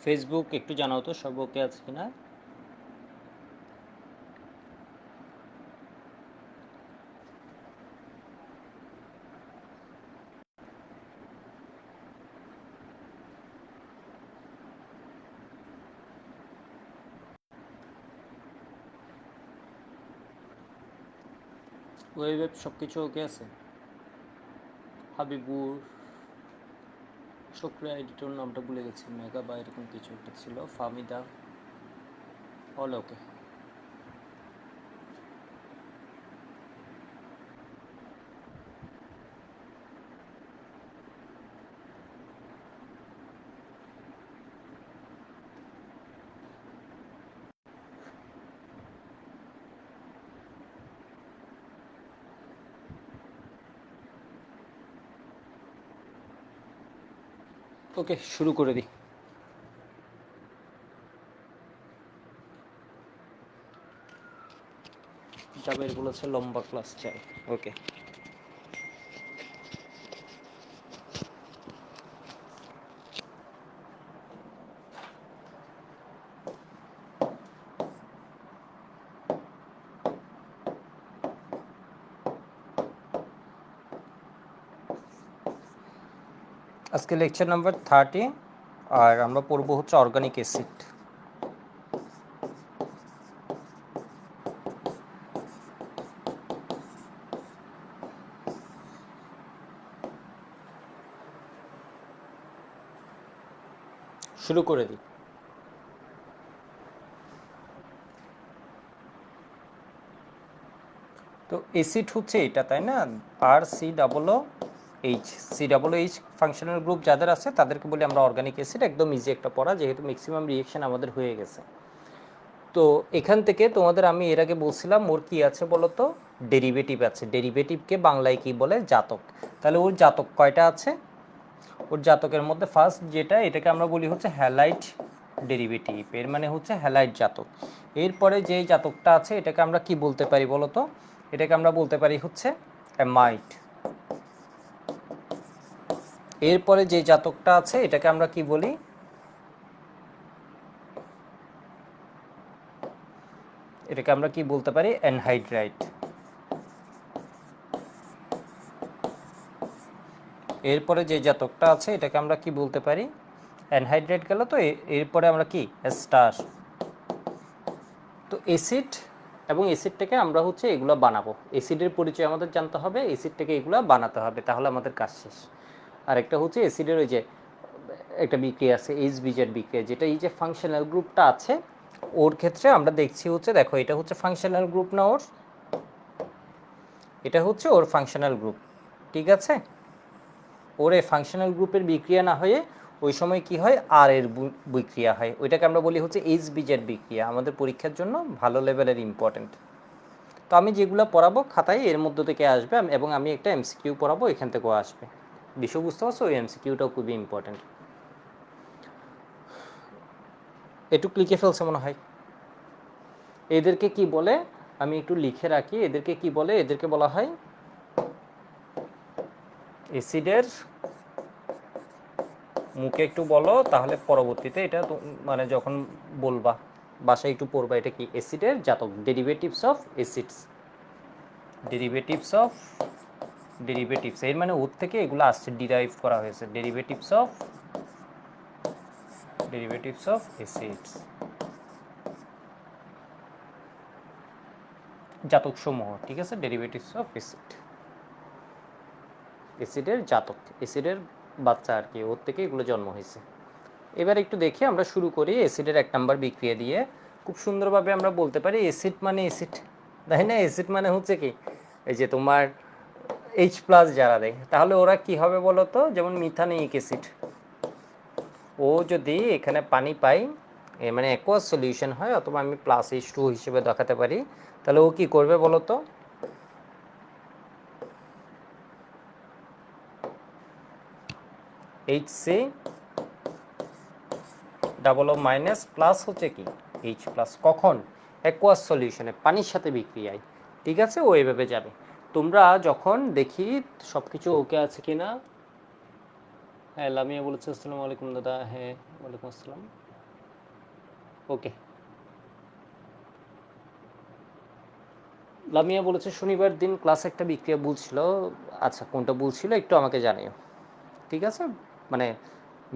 Facebook একটু জানাও তো সব ওকে আছে কিনা। ওয়েব সব কিছু ওকে আছে। হাবিবুর শুক্রিয়া, এডিটর নামটা ভুলে গেছি, মেগা বা এরকম কিছু একটা ছিল। ফামিদা অল ওকে। ওকে শুরু করে দিই। জাবের বলেছে লম্বা ক্লাস চাই। ওকে, আজকে লেকচার নাম্বার 30 আর আমরা পড়বো হচ্ছে অর্গানিক অ্যাসিড। শুরু করে দিই। তো অ্যাসিড হচ্ছে এটা, তাই না? আর C double H, C double H functional group যাদের আছে তাদেরকে বলি আমরা অর্গানিক অ্যাসিড। একদম ইজি একটা পড়া, যেহেতু ম্যাক্সিমাম রিয়েকশন আমাদের হয়ে গেছে। তো এখান থেকে তোমাদের আমি এর আগে বলছিলাম ওর কি আছে বলো তো, ডেরিভেটিভ আছে। ডেরিভেটিভকে বাংলায় কি বলে? জাতক। তাহলে ওর জাতক কয়টা আছে? ওর জাতকের মধ্যে ফার্স্ট যেটা, এটাকে আমরা বলি হচ্ছে হ্যালাইট ডেরিভেটিভ, এর মানে হচ্ছে হ্যালাইট জাতক। এরপরে যে জাতকটা আছে এটাকে আমরা কি বলতে পারি বলো তো? এটাকে আমরা বলতে পারি হচ্ছে অ্যামাইড। এরপরে যে জাতকটা আছে এটাকে আমরা কি বলি? এটাকে আমরা কি বলতে পারি? অ্যানহাইড্রাইট। এরপরে যে জাতকটা আছে এটাকে আমরা কি বলতে পারি? অ্যানহাইড্রাইট গেল। তো এরপরে আমরা কি? স্টার। তো অ্যাসিড এবং অ্যাসিড থেকে আমরা হচ্ছে এগুলো বানাবো। অ্যাসিডের পরিচয় আমাদের জানতে হবে, অ্যাসিড থেকে এগুলো বানাতে হবে, তাহলে আমাদের কাজ শেষ। আর একটা হচ্ছে অ্যাসিডের ওই যে একটা বিক্রিয়া আছে এইচবিজেড বিক্রিয়া, যেটা এই যে ফাংশনাল গ্রুপটা আছে ওর ক্ষেত্রে আমরা দেখছি হচ্ছে, দেখো এটা হচ্ছে ফাংশনাল গ্রুপ না ওর, এটা হচ্ছে ওর ফাংশনাল গ্রুপ, ঠিক আছে? ওর এই ফাংশনাল গ্রুপের বিক্রিয়া না হয়ে ওই সময় কি হয়? আর এর বিক্রিয়া হয়, ওইটাকে আমরা বলি হচ্ছে এইচবিজেড বিক্রিয়া। আমাদের পরীক্ষার জন্য ভালো লেভেলের ইম্পর্টেন্ট। তো আমি যেগুলো পড়াবো খাতায় এর মধ্য থেকে আসবে, এবং আমি একটা এমসিকিউ পড়াবো এখান থেকেও আসবে। বিষয় বুঝতে পারছো? ওই এমসিকিউটাও খুবই ইম্পর্টেন্ট। একটু লিখে ফেলছে মনে হয়। এদেরকে কি বলে আমি একটু লিখে রাখি, এদেরকে কি বলে? এদেরকে বলা হয় অ্যাসিডের মুখে একটু বলো, তাহলে পরবর্তীতে এটা মানে যখন বলবা বাসায় একটু পড়বা, এটা কি? অ্যাসিডের জাতক, derivatives of acids. Derivatives of derivatives এর মানে ওর থেকে এগুলো আসছে, ডিরাইভ করা হয়েছে। ডেরিভেটিভস অফ অ্যাসিডস, জাতক সমূহ, ঠিক আছে? ডেরিভেটিভস অফ অ্যাসিড, অ্যাসিডের জাতক, অ্যাসিডের বাচ্চা আর কি, ওর থেকে এগুলো জন্ম হয়েছে। এবার একটু দেখি, আমরা শুরু করি অ্যাসিডের 1 নাম্বার বিক্রিয়া দিয়ে। খুব সুন্দরভাবে আমরা বলতে পারি অ্যাসিড মানে অ্যাসিড, তাই না? অ্যাসিড মানে হচ্ছে কি, এই যে তোমার এইচ প্লাস যারা দেয়, তাহলে ওরা কি হবে বলো তো? যেমন মিথানিক অ্যাসিড, ও যদি এখানে পানি পাই, মানে অ্যাকোয়াস সলিউশন হয়, অথবা আমি প্লাস H2 হিসেবে দেখাতে পারি, তাহলে ও কি করবে বলো তো? HC double O minus plus হচ্ছে কি H প্লাস, কখন? অ্যাকোয়াস সলিউশনে, পানির সাথে বিক্রিয়ায়, ঠিক আছে? ও এভাবে যাবে। তোমরা যখন দেখি সব কিছু ওকে আছে কিনা। হ্যাঁ, লামিয়া বলেছে আসসালামু আলাইকুম দাদা। হ্যাঁ, ওয়ালাইকুম আসসালাম। ওকে, লামিয়া বলেছে শনিবার দিন ক্লাস একটা বিক্রিয়া বলছিল। আচ্ছা, কোনটা বলছিল একটু আমাকে জানিও, ঠিক আছে? মানে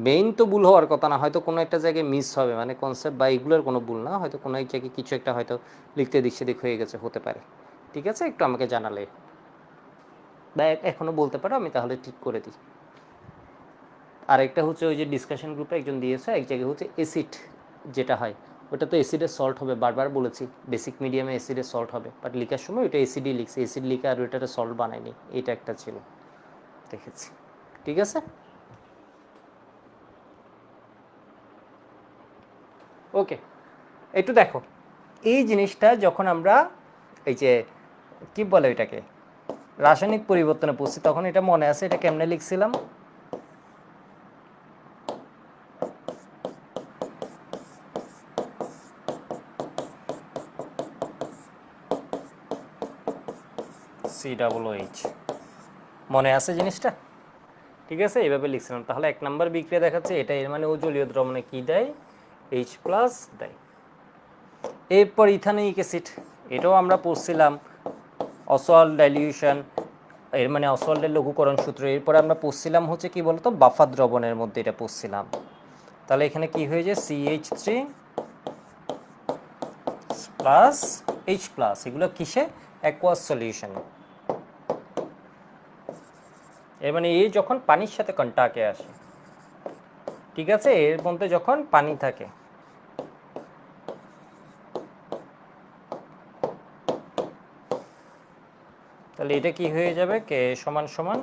মেইন তো ভুল হওয়ার কথা না, হয়তো কোনো একটা জায়গায় মিস হবে, মানে কনসেপ্ট বা এগুলোর কোনো ভুল না, হয়তো কোনো এক জায়গায় কিছু একটা হয়তো লিখতে দিক সেদিক হয়ে গেছে, হতে পারে। ঠিক আছে, একটু আমাকে জানালে বা এখনও বলতে পারো, আমি তাহলে ঠিক করে দিই। আর একটা হচ্ছে ওই যে ডিসকাশন গ্রুপে একজন দিয়েছে, এক জায়গায় হচ্ছে অ্যাসিড যেটা হয় ওটা তো অ্যাসিডের সল্ট হবে, বারবার বলেছি বেসিক মিডিয়ামে অ্যাসিডের সল্ট হবে, বাট লেখার সময় ওইটা অ্যাসিডই লিখছে, অ্যাসিড লিখে আর ওইটাতে সল্ট বানায়নি, এটা একটা ছিল, দেখেছি। ঠিক আছে, ওকে। একটু দেখো এই জিনিসটা যখন আমরা এই যে কি বলে এটাকে রাসায়নিক পরিবর্তনে পড়ছি, তখন এটা মনে আছে এটা কেমনে লিখছিলাম? COOH, মনে আছে জিনিসটা? ঠিক আছে, এইভাবে লিখছিলাম। তাহলে 1 নম্বর বিক্রিয়া দেখাচ্ছে এটা, এর মানে ও জলীয় দ্রবণে কি দেয়? H+ দেয়। এরপর ইথানোয়িক অ্যাসিড, এটাও আমরা পড়ছিলাম অসওয়াল্ড ডাইলিউশন, এর মানে অসওয়াল্ডের লঘুকরণ সূত্র। এরপর আমরা পড়ছিলাম হচ্ছে কি বলতো বাফা দ্রবণের মধ্যে এটা পড়ছিলাম। তাহলে এখানে কি হয়ে যায়? CH3+H+, এগুলো কিসে? অ্যাকোয়াস সলিউশনে। এর মানে এই যখন পানির সাথে কন্টাক্টে আসে, ঠিক আছে, এর মধ্যে যখন পানি থাকে, তাহলে এটা কি হয়ে যাবে? কে সমান সমান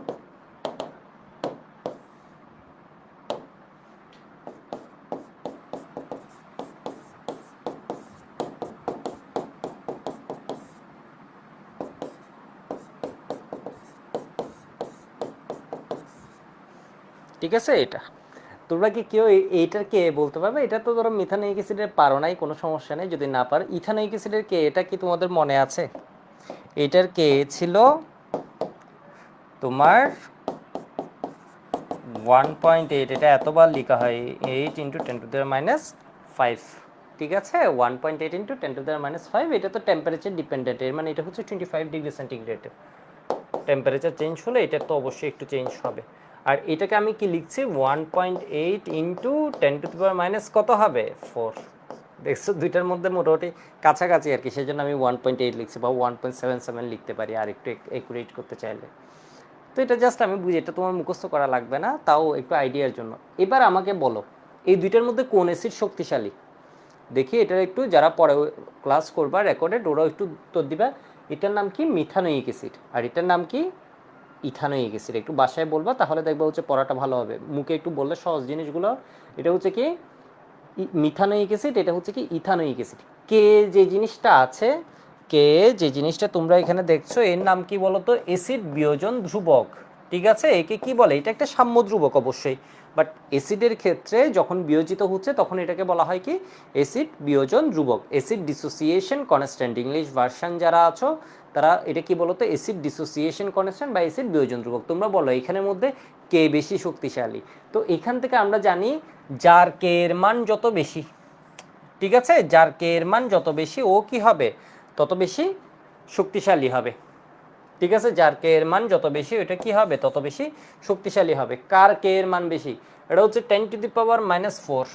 ঠিক আছে। এটা তোমরা কি কেউ এইটার কে বলতে পারবে? এটা তো ধরো মিথানোয়িক অ্যাসিডের পারো নাই, কোনো সমস্যা নেই যদি না পারো। ইথানোয়িক অ্যাসিডের কে, এটা কি তোমাদের মনে আছে? এটার কে ছিল তোমার 1.8, এটা এতবার লেখা হয় 8 × 10⁻⁵। ঠিক আছে, 1.8 × 10⁻⁵। এটা তো টেম্পারেচার ডিপেন্ডেন্ট, এর মানে এটা হচ্ছে 25°C। টেম্পারেচার চেঞ্জ হলে এটা তো অবশ্যই একটু চেঞ্জ হবে। আর এটাকে আমি কি লিখছি? 1.8 × 10⁻⁻ কত হবে? 4। দেখছো দুইটার মধ্যে মোটামুটি কাছাকাছি আর কি, সেই জন্য আমি 1.8 লিখছি, বা 1.77 লিখতে পারি আর একটু একুরেট করতে চাইলে। তো এটা জাস্ট আমি বুঝি, এটা তোমার মুখস্থ করা লাগবে না, তাও একটু আইডিয়ার জন্য। এবার আমাকে বলো এই দুইটার মধ্যে কোন অ্যাসিড শক্তিশালী? দেখি এটা একটু, যারা পরে ক্লাস করবা রেকর্ডেড ওরাও একটু উত্তর দিবা। এটার নাম কি? Methanoic acid. আর এটার নাম কি? Ethanoic acid. একটু বাসায় বলবা, তাহলে দেখবা হচ্ছে পড়াটা ভালো হবে, মুখে একটু বললে সহজ জিনিসগুলো। এটা হচ্ছে কি মিথানোয়িক অ্যাসিড, এটা হচ্ছে কি ইথানোয়িক অ্যাসিড। কে যে জিনিসটা আছে, কে যে জিনিসটা তোমরা এখানে দেখছো, এর নাম কি বলতো? অ্যাসিড বিয়োজন ধ্রুবক। ঠিক আছে, একে কি বলে? এটা একটা সাম্য ধ্রুবক অবশ্যই, বাট অ্যাসিডের ক্ষেত্রে যখন বিয়োজিত হচ্ছে তখন এটাকে বলা হয় কি? অ্যাসিড বিয়োজন ধ্রুবক, acid dissociation constant. English version যারা আছো তারা এটা কি বলতো? অ্যাসিড ডিসোসিয়েশন কনস্ট্যান্ট বা অ্যাসিড বিয়োজন ধ্রুবক। তোমরা বলো এখানের মধ্যে কে বেশি শক্তিশালী? তো এখান থেকে আমরা জানি যার কে এর মান যত বেশি, ঠিক আছে, যার কে এর মান যত বেশি ও কি হবে? তত বেশি শক্তিশালী হবে। ঠিক আছে, যার কে এর মান যত বেশি ওটা কি হবে? তত বেশি শক্তিশালী হবে। কার কে এর মান বেশি? এটা হচ্ছে 10⁻⁻4,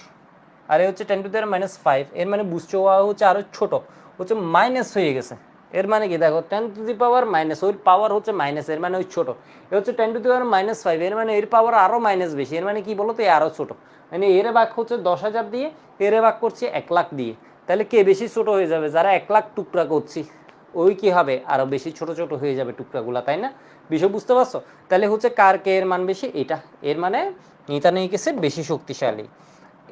আর এ হচ্ছে 10⁻⁵। এর মানে বুঝছো হচ্ছে আরও ছোট, হচ্ছে মাইনাস হয়ে গেছে। এর মানে কি দেখো, 10⁻⁻, ওই পাওয়ার হচ্ছে মাইনাস, এর মানে ওই ছোট। এ হচ্ছে 10⁻⁵, এর মানে এর পাওয়ার আরও মাইনাস বেশি, এর মানে কি বলো তো? আরও ছোট। মানে এর ভাগ হচ্ছে 10,000 দিয়ে, এর ভাগ করছি 1,00,000 দিয়ে। তাহলে কে বেশি ছোট হয়ে যাবে? যারা 1,00,000 টুকরা করছি ওই কি হবে? আরও বেশি ছোট ছোট হয়ে যাবে টুকরাগুলা, তাই না? বিষয় বুঝতে পারছো? তাহলে হচ্ছে কার কে এর মান বেশি? এটা, এর মানে ইথানোয়িক অ্যাসিড বেশি শক্তিশালী।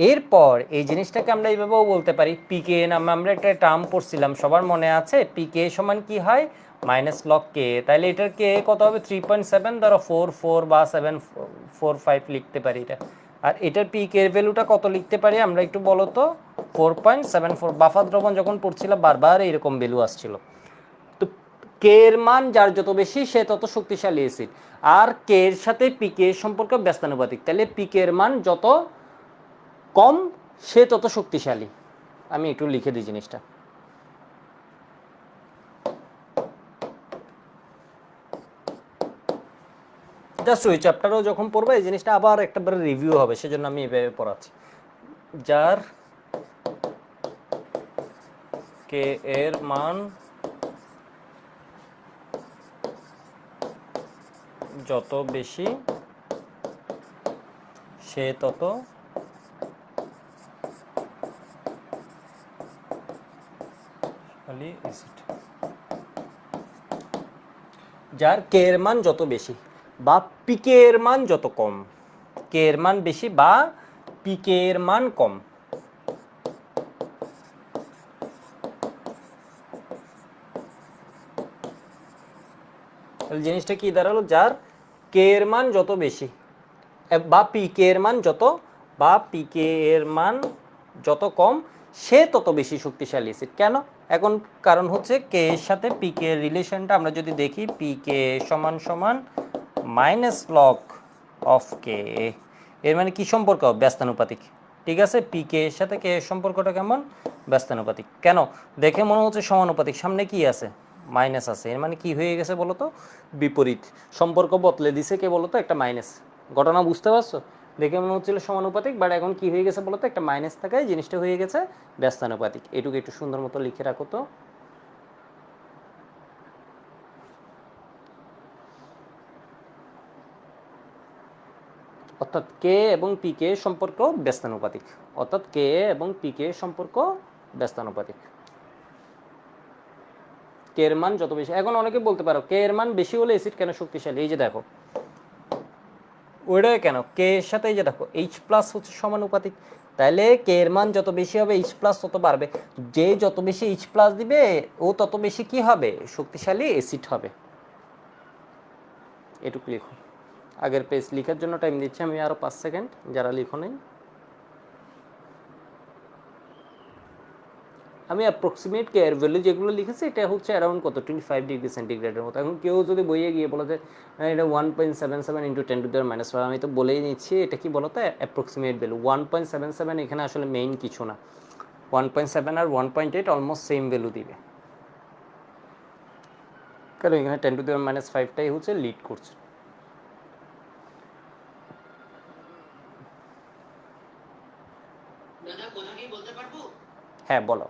এরপর এই জিনিসটাকে আমরা এইভাবেও বলতে পারি, পিকে নামে আমরা একটা টার্ম পড়ছিলাম, সবার মনে আছে? পিকে সমান কি হয়? -log কে। তাহলে এটার কে কত হবে? 3.7, ধরো 4 বা 7.45 লিখতে পারি এটা। আর এটার পিকে এর ভ্যালুটা কত লিখতে পারি আমরা একটু বলো তো? 4.74। বাফা দ্রবণ যখন পড়ছিলাম বারবার এরকম ভ্যালু আসছিল। তো কে এর মান যার যত বেশি সে তত শক্তিশালী অ্যাসিড, আর কে এর সাথে পিকে এর সম্পর্ক ব্যস্তানুপাতিক। তাহলে পিকে এর মান যত কম সে তত শক্তিশালী। আমি একটু লিখে দিই জিনিসটা। জাস্ট ওই চ্যাপ্টারও যখন পড়বে এই জিনিসটা আবার একটাবার রিভিউ হবে, সেজন্য আমি এভাবে পড়াচ্ছি। যার কে এর মান যত বেশি সে তত অ্যাসিড। যার কে এর মান যত বেশি বা পিকে এর মান যত কম, কে এর মান বেশি বা পিকে এর মান কম, তাহলে জিনিসটা কি দাঁড়ালো, যার কে এর মান যত বেশি বা পিকে এর মান যত বা পিকে এর মান যত কম সে তত বেশি শক্তিশালী অ্যাসিড। কেন? এখন কারণ হচ্ছে কে এর সাথে পিকে এর রিলেশনটা আমরা যদি দেখি, পিকে সমান সমান মাইনাস লগ অফ কে, এর মানে কি সম্পর্ক? ব্যস্তানুপাতিক। ঠিক আছে, পিকে এর সাথে কে এর সম্পর্কটা কেমন? ব্যস্তানুপাতিক। কেন? দেখে মনে হচ্ছে সমানুপাতিক, সামনে কি আছে? মাইনাস আছে, এর মানে কি হয়ে গেছে বলো তো? বিপরীত সম্পর্ক বদলে দিছে কে বলো তো? একটা মাইনাস। ঘটনা বুঝতে পারছো? দেখে মনে হচ্ছিল সমানুপাতিক, বাট এখন কি হয়ে গেছে বলো তো? একটা মাইনাস থাকায় জিনিসটা হয়ে গেছে ব্যস্তানুপাতিক। এটুকু একটু সুন্দর মতো লিখে রাখো তো। অর্থাৎ কে এবং পিকে সম্পর্ক ব্যস্তানুপাতিক, অর্থাৎ কে এবং পিকে সম্পর্ক ব্যস্তানুপাতিক। কে এর মান যত বেশি, এখন অনেকে বলতে পারো কে এর মান বেশি হলে অ্যাসিড কেন শক্তিশালী? এই যে দেখো ওইটাই কেন, কে এর সাথে এই যে দেখো এইচ প্লাস হচ্ছে সমানুপাতিক, তাহলে কে এর মান যত বেশি হবে এইচ প্লাস তত বাড়বে। যে যত বেশি এইচ প্লাস দিবে ও তত বেশি কি হবে? শক্তিশালী অ্যাসিড হবে। এটুকু লিখো। আগের পেজ লিখার জন্য টাইম দিচ্ছি আমি আরও 5 সেকেন্ড, যারা লিখো নেই। আমি অ্যাপ্রক্সিমেট কে এর ভ্যালু যেগুলো লিখেছি এটা হচ্ছে অ্যারাউন্ড কত 25 ডিগ্রি সেন্টিগ্রেডের মতো। এখন কেউ যদি বইয়ে গিয়ে বলে যে এটা 1.77 ইন্টু 10⁻⁵, আমি তো বলেই নিচ্ছি এটা কি বলতো অ্যাপ্রক্সিমেট ভ্যালু। 1.77 এখানে আসলে মেইন কিছু না, 1.7 আর 1.8 অলমোস্ট সেম ভ্যালু দিবে, কারণ এখানে 10⁻⁵টাই হচ্ছে লিড করছে। হ্যাঁ বলো।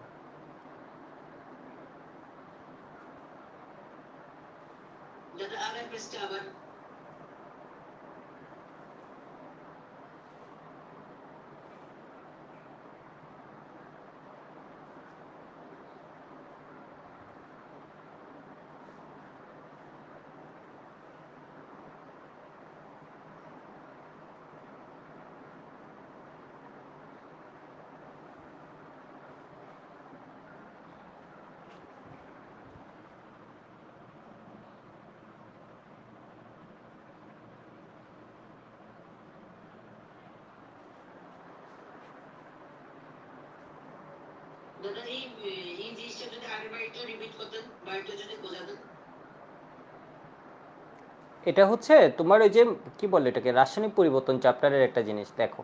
এটা হচ্ছে তোমার ওই যে কি বলে এটাকে, রাসায়নিক পরিবর্তন চ্যাপ্টারের একটা জিনিস। দেখো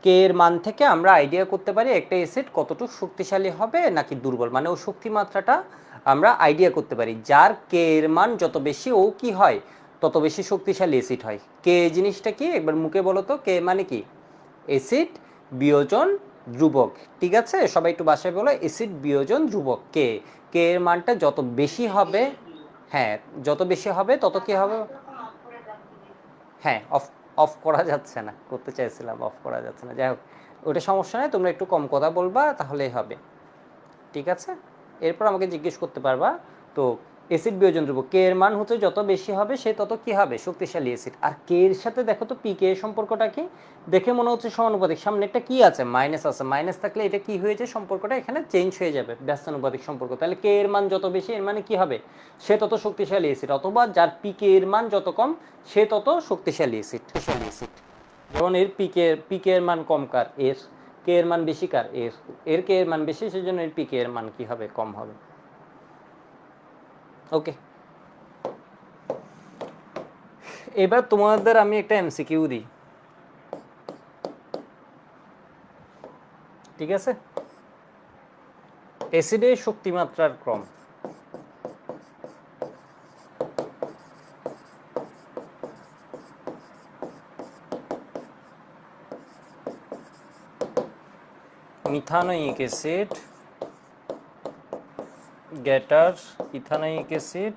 কে এর মান থেকে আমরা আইডিয়া করতে পারি একটা অ্যাসিড কতটুকু শক্তিশালী হবে নাকি দুর্বল, মানে ও শক্তি মাত্রাটা আমরা আইডিয়া করতে পারি। যার কে এর মান যত বেশি ও কি হয়? তত বেশি শক্তিশালী অ্যাসিড হয়। কে জিনিসটা কি একবার মুখে বলো তো, কে মানে কি? অ্যাসিড বিয়োজন ধ্রুবক। ঠিক আছে, সবাই একটু বাসায় বলো অ্যাসিড বিয়োজন ধ্রুবক। কে কে এর মানটা যত বেশি হবে, হ্যাঁ যত বেশি হবে তত কি হবে? হ্যাঁ অফ অফ করা যাচ্ছে না, করতে চাইছিলাম অফ করা যাচ্ছে না, যাই হোক ওটা সমস্যা নেই, তোমরা একটু কম কথা বলবা তাহলেই হবে। ঠিক আছে, এরপর আমাকে জিজ্ঞেস করতে পারবা। তো অ্যাসিড বিয়োজন ধ্রুবক কে এর মান হচ্ছে যত বেশি হবে সে তত কি হবে? শক্তিশালী অ্যাসিড। আর কে এর সাথে দেখো তো পি কে এর সম্পর্কটা কি? দেখে মনে হচ্ছে সমানুপাতিক, সামনে একটা কি আছে? মাইনাস আছে, মাইনাস থাকলে এটা কি হয়েছে? সম্পর্কটা এখানে চেঞ্জ হয়ে যাবে, ব্যস্তানুপাতিক সম্পর্ক। তাহলে কে এর মান যত বেশি এর মানে কি হবে? সে তত শক্তিশালী অ্যাসিড, অথবা যার পি কে এর মান যত কম সে তত শক্তিশালী অ্যাসিড। যেমন এর পিকে এর মান কম কার? এর। কে এর মান বেশি কার? এর। এর কে এর মান বেশি, সেজন্য এর পিকে এর মান কি হবে? কম হবে। ওকে, এবার তোমাদের আমি একটা এমসিকিউ দিই। ঠিক আছে, অ্যাসিডের শক্তিমাত্রার ক্রম। Methanoic acid greater ethanoic acid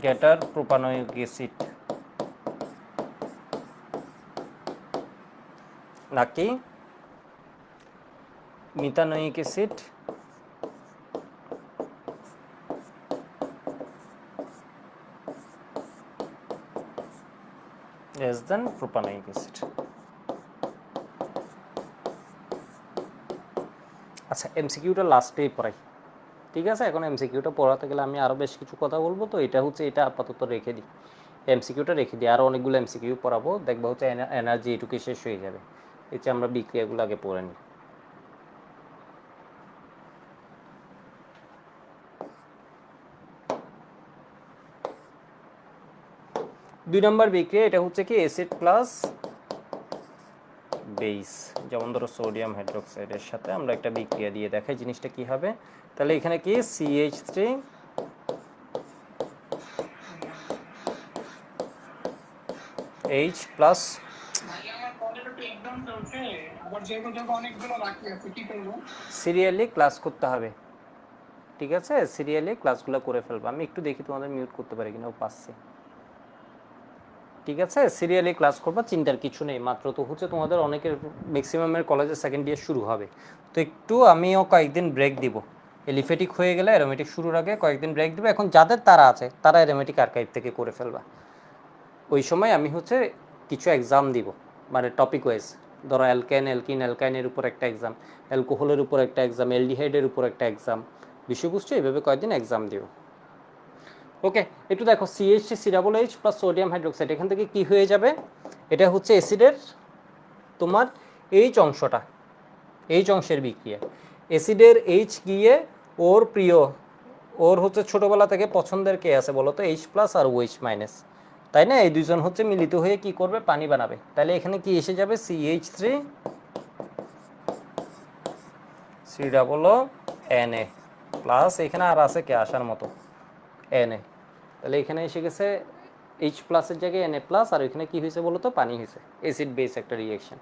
greater propanoic acid, নাকি methanoic acid less than propanoic acid. আচ্ছা, এমসিকিউটা লাস্টেই পড়াই, ঠিক আছে? এখন এমসিকিউটা পড়াতে গেলে আমি আরও বেশ কিছু কথা বলবো, তো এটা হচ্ছে এটা আপাতত রেখে দিই, এমসিকিউটা রেখে দিই, আরও অনেকগুলো এমসিকিউ পড়াবো, দেখবো হচ্ছে এনার্জি এটুকু শেষ হয়ে যাবে। এই যে আমরা বিক্রিয়াগুলো আগে পড়ে নিই। 2 নম্বর বিক্রিয়া, এটা হচ্ছে কি অ্যাসিড প্লাস বেস, যেমন ধরো সোডিয়াম হাইড্রোক্সাইডের সাথে আমরা একটা বিক্রিয়া দিয়ে দেখাই জিনিসটা কি হবে। তাহলে এখানে কি CH3 H plus, serially class করতে হবে, ঠিক আছে? সিরিয়ালি ক্লাসগুলো করে ফেলবো। আমি একটু দেখি তোমাদের মিউট করতে পারি কিনা, ও পাচ্ছি, ঠিক আছে? সিরিয়ালি ক্লাস করবা, চিন্তার কিছু নেই। মাত্র তো হচ্ছে তোমাদের অনেকের ম্যাক্সিমামের কলেজে সেকেন্ড ইয়ার শুরু হবে, তো একটু আমিও কয়েকদিন ব্রেক দিব। এলিফেটিক হয়ে গেলে অ্যারোমেটিক শুরুর আগে কয়েকদিন ব্রেক দিব। এখন যাদের তারা আছে তারা অ্যারোমেটিক আর্কাইভ থেকে করে ফেলবা। ওই সময় আমি হচ্ছে কিছু এক্সাম দিব, মানে টপিক ওয়াইজ। ধরো অ্যালকেন অ্যালকিন অ্যালকাইনের উপর একটা এক্সাম, অ্যালকোহলের উপর একটা এক্সাম, অ্যালডিহাইডের উপর একটা এক্সাম, বিষয়বস্তু এইভাবে কয়েকদিন এক্সাম দিব। ওকে, একটু দেখো CH3CH প্লাস সোডিয়াম হাইড্রোক্সাইড, এখান থেকে কি হয়ে যাবে? এটা হচ্ছে অ্যাসিডের তোমার এইচ অংশটা, এইচ অংশের বিক্রিয়া। অ্যাসিডের এইচ গিয়ে ওর প্রিয়, ওর হচ্ছে ছোটোবেলা থেকে পছন্দের কে আছে বলো তো? H প্লাস আর OH মাইনাস, তাই না? এই দুইজন হচ্ছে মিলিত হয়ে কি করবে? পানি বানাবে। তাহলে এখানে কি এসে যাবে? CH3COO Na প্লাস, এখানে আর আছে কে আসার মতো? Na। তাহলে এখানে এসে গেছে H প্লাসের জায়গায় Na প্লাস, আর এখানে কি হয়েছে বলো তো? পানি হয়েছে। অ্যাসিড বেস একটা রিয়েকশন।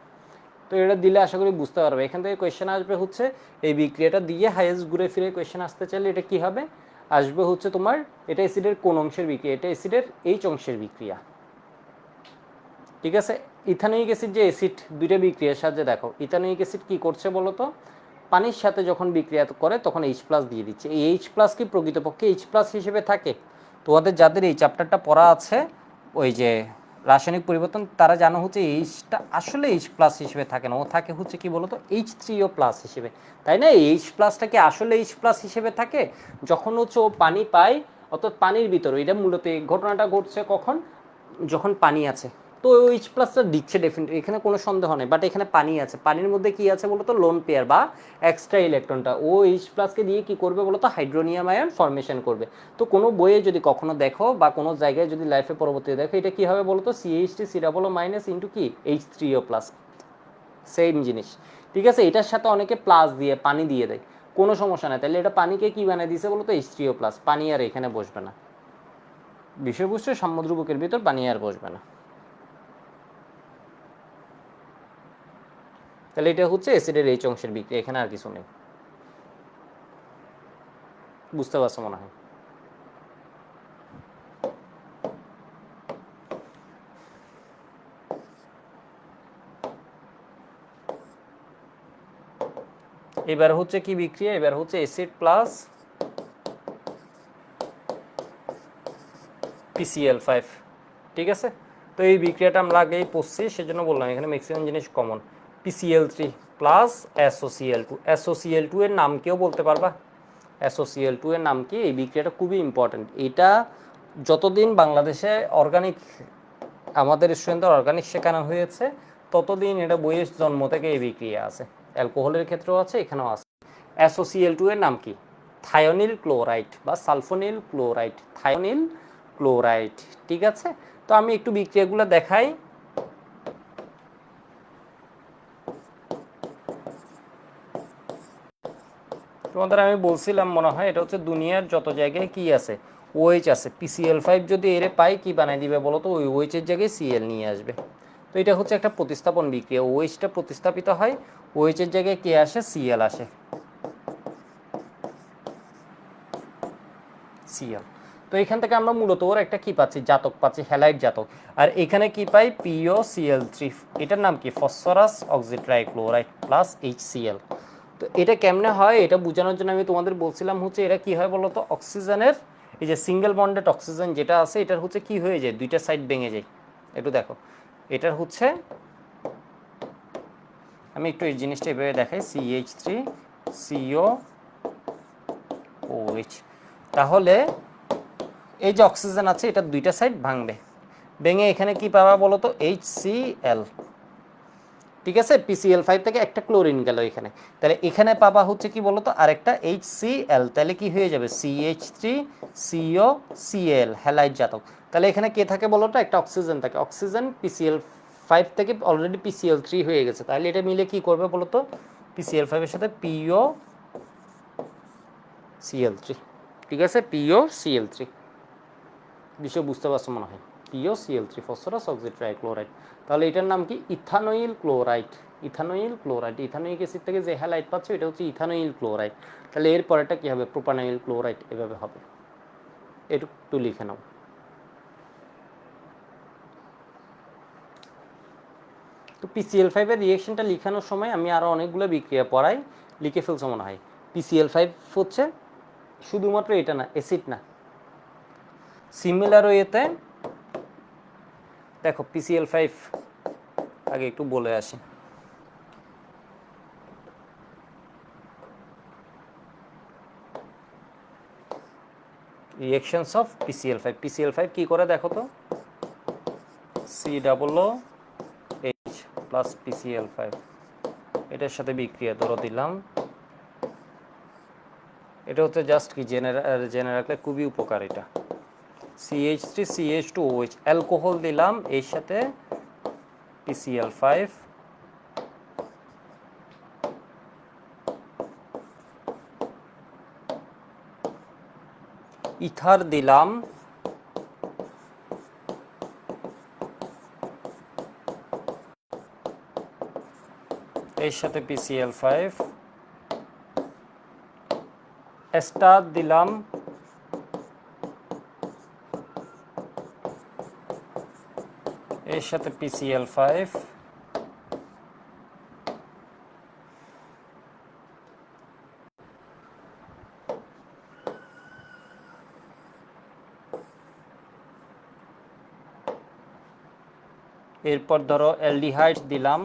তো এটা দিলে আশা করি বুঝতে পারবে। এখান থেকে কোয়েশ্চেন আসবে হচ্ছে এই বিক্রিয়াটা দিয়ে হাইয়েস্ট ঘুরে ফিরে কোয়েশ্চেন আসতে চাইলে এটা কি হবে? আসবে হচ্ছে তোমার, এটা অ্যাসিডের কোন অংশের বিক্রিয়া? এটা অ্যাসিডের এইচ অংশের বিক্রিয়া, ঠিক আছে? ইথানোয়িক অ্যাসিড যে অ্যাসিড দুইটা বিক্রিয়ার সাহায্যে, দেখো ইথানোয়িক অ্যাসিড কি করছে বলো তো? পানির সাথে যখন বিক্রিয়া করে তখন H প্লাস দিয়ে দিচ্ছে। এই H প্লাস কি প্রকৃতপক্ষে H প্লাস হিসেবে থাকে? তোমাদের যাদের এই চ্যাপ্টারটা পড়া আছে ওই যে রাসায়নিক পরিবর্তন, তারা জানো হচ্ছে এইচটা আসলে H প্লাস হিসেবে থাকে না, ও থাকে হচ্ছে কি বলতো? H3O প্লাস হিসেবে, তাই না? H প্লাসটা কি আসলে H প্লাস হিসেবে থাকে যখন হচ্ছে ও পানি পায়, অর্থাৎ পানির ভিতরে। এটা মূলত এই ঘটনাটা ঘটছে কখন? যখন পানি আছে, তো H প্লাসটা দিচ্ছে ডেফিনেটলি, এখানে কোনো সন্দেহ নেই। বাট এখানে পানি আছে, পানির মধ্যে কি আছে বলতো? লোন পেয়ার বা এক্সট্রা ইলেকট্রনটা ও H প্লাসকে দিয়ে কি করবে বলতো? হাইড্রোনিয়াম আয়ন ফর্মেশন করবে। তো কোনো বইয়ে যদি কখনো দেখো বা কোনো জায়গায় যদি লাইফে পরবর্তীতে দেখো, এটা কি হবে বলতো? CH3COO মাইনাস ইন্টু কি H3O প্লাস, সেম জিনিস, ঠিক আছে? এটার সাথে অনেকে প্লাস দিয়ে পানি দিয়ে দেয়, কোনো সমস্যা নাই। তাহলে এটা পানিকে কি বানিয়ে দিয়েছে বলতো? H3O plus. পানি আর এখানে বসবে না, বিষয়বস্তু সাম্যদ্রুবকের ভিতর পানি আর বসবে না। তাহলে এটা হচ্ছে অ্যাসিডের এইচ অংশের বিক্রিয়া, এখানে আর কিছু নেই। বুঝতে পারছো মনে হয়? এবার হচ্ছে কি বিক্রিয়া? এবার হচ্ছে অ্যাসিড প্লাস PCl5, ঠিক আছে? তো এই বিক্রিয়াটা আমরা আগেই পড়ছি, সেজন্য বললাম এখানে ম্যাক্সিমাম জিনিস common. PCl3 plus SOCl2, SOCl2 এর নাম কেউ বলতে পারবা? SOCl2 এর নাম কি? এই বিক্রিয়াটা খুবই ইম্পর্টেন্ট। এটা যতদিন বাংলাদেশে অর্গানিক আমাদের স্টুডেন্টদের অর্গানিক শেখানো হয়েছে, ততদিন এটা বইয়ের জন্ম থেকে এই বিক্রিয়া আছে। অ্যালকোহলের ক্ষেত্রেও আছে, এখানেও আছে। SOCl2 এর নাম কি? থায়োনিল ক্লোরাইড বা সালফোনিল ক্লোরাইড, থায়োনিল ক্লোরাইড, ঠিক আছে? তো আমি একটু বিক্রিয়াগুলো দেখাই। তোমাদের আমি বলছিলাম মনে হয় এটা হচ্ছে দুনিয়ার যত জায়গায় কি আছে ওএইচ আছে, PCl5 যদি এর পাই কি বানাই দিবে বলো তো, ওই ওএইচ এর জায়গায় Cl নিয়ে আসবে। তো এটা হচ্ছে একটা প্রতিস্থাপন বিক্রিয়া, ওএইচটা প্রতিস্থাপিত হয়, ওএইচ এর জায়গায় কে আসে, Cl আসে, Cl। তো এখান থেকে আমরা মূলত ওর একটা কি পাচ্ছি, জাতক পাচ্ছি, হ্যালাইড জাতক। আর এখানে কি পাই, POCl3, এটার নাম কি, ফসফরাস অক্সিট্রাইক্লোরাইড প্লাস HCl। তো এটা কেমনে হয় এটা বোঝানোর জন্য আমি তোমাদের বলছিলাম হচ্ছে এটা কি হয় বলতো, অক্সিজেনের এই যে সিঙ্গেল বন্ডেড অক্সিজেন যেটা আছে এটার হচ্ছে কি হয়ে যায়, দুইটা সাইড ভেঙে যায়। একটু দেখো, এটার হচ্ছে আমি একটু এই জিনিসটা এভাবে দেখাই, CH3COOH। তাহলে এই যে অক্সিজেন আছে এটা দুইটা সাইড ভাঙবে, ভেঙে এখানে কি পাবা বলো তো, HCl। ঠিক আছে, PCl5 থেকে একটা ক্লোরিন গেল এখানে, তাহলে এখানে পাবা হচ্ছে কি বলতো আরেকটা HCl, তাহলে কি হয়ে যাবে, CH3COCl, হ্যালাইড জাতক। তাহলে এখানে কে থাকে বলো তো, একটা অক্সিজেন থাকে, অক্সিজেন PCl5 থেকে অলরেডি PCl3 হয়ে গেছে, তাহলে এটা মিলে কি করবে বলো তো, PCl5 এর সাথে POCl3। ঠিক আছে, POCl3, বিষয় বুঝতে পারছো মনে হয়, POCl3, ফসফরাস অক্সিট্রাইক্লোরাইড। তাহলে এটার নাম কি, ইথানোইল ক্লোরাইড। ইথানোইল ক্লোরাইড, ইথানোইক অ্যাসিড থেকে যে হ্যালাইড পাচ্ছ এটা হচ্ছে ইথানোইল ক্লোরাইড। তাহলে এর পরেরটা কি হবে, প্রোপানোইল ক্লোরাইড, এভাবে হবে। একটু লিখে নাও। তো PCl5 এর রিয়েকশনটা লিখানোর সময় আমি আরও অনেকগুলো বিক্রিয়া পড়াই, লিখে ফেলছো মনে হয়। PCl5 হচ্ছে শুধুমাত্র এটা না, অ্যাসিড না, সিমিলার ওয়েতে দেখো PCl5 আগে একটু বলে আসি। রিঅ্যাকশনস অফ PCl5, PCl5 কি করে দেখো তো, COOH প্লাস PCl5, এটার সাথে বিক্রিয়া ধরো দিলাম, এটা হচ্ছে জাস্ট কি জেনে রাখলে খুবই উপকার। এটা CH3CH2OH, অ্যালকোহল দিলাম এর সাথে PCl5, ইথার দিলাম এর সাথে PCl5, এস্টার দিলাম এর সাথে PCl5, এরপর ধরো অ্যালডিহাইড দিলাম,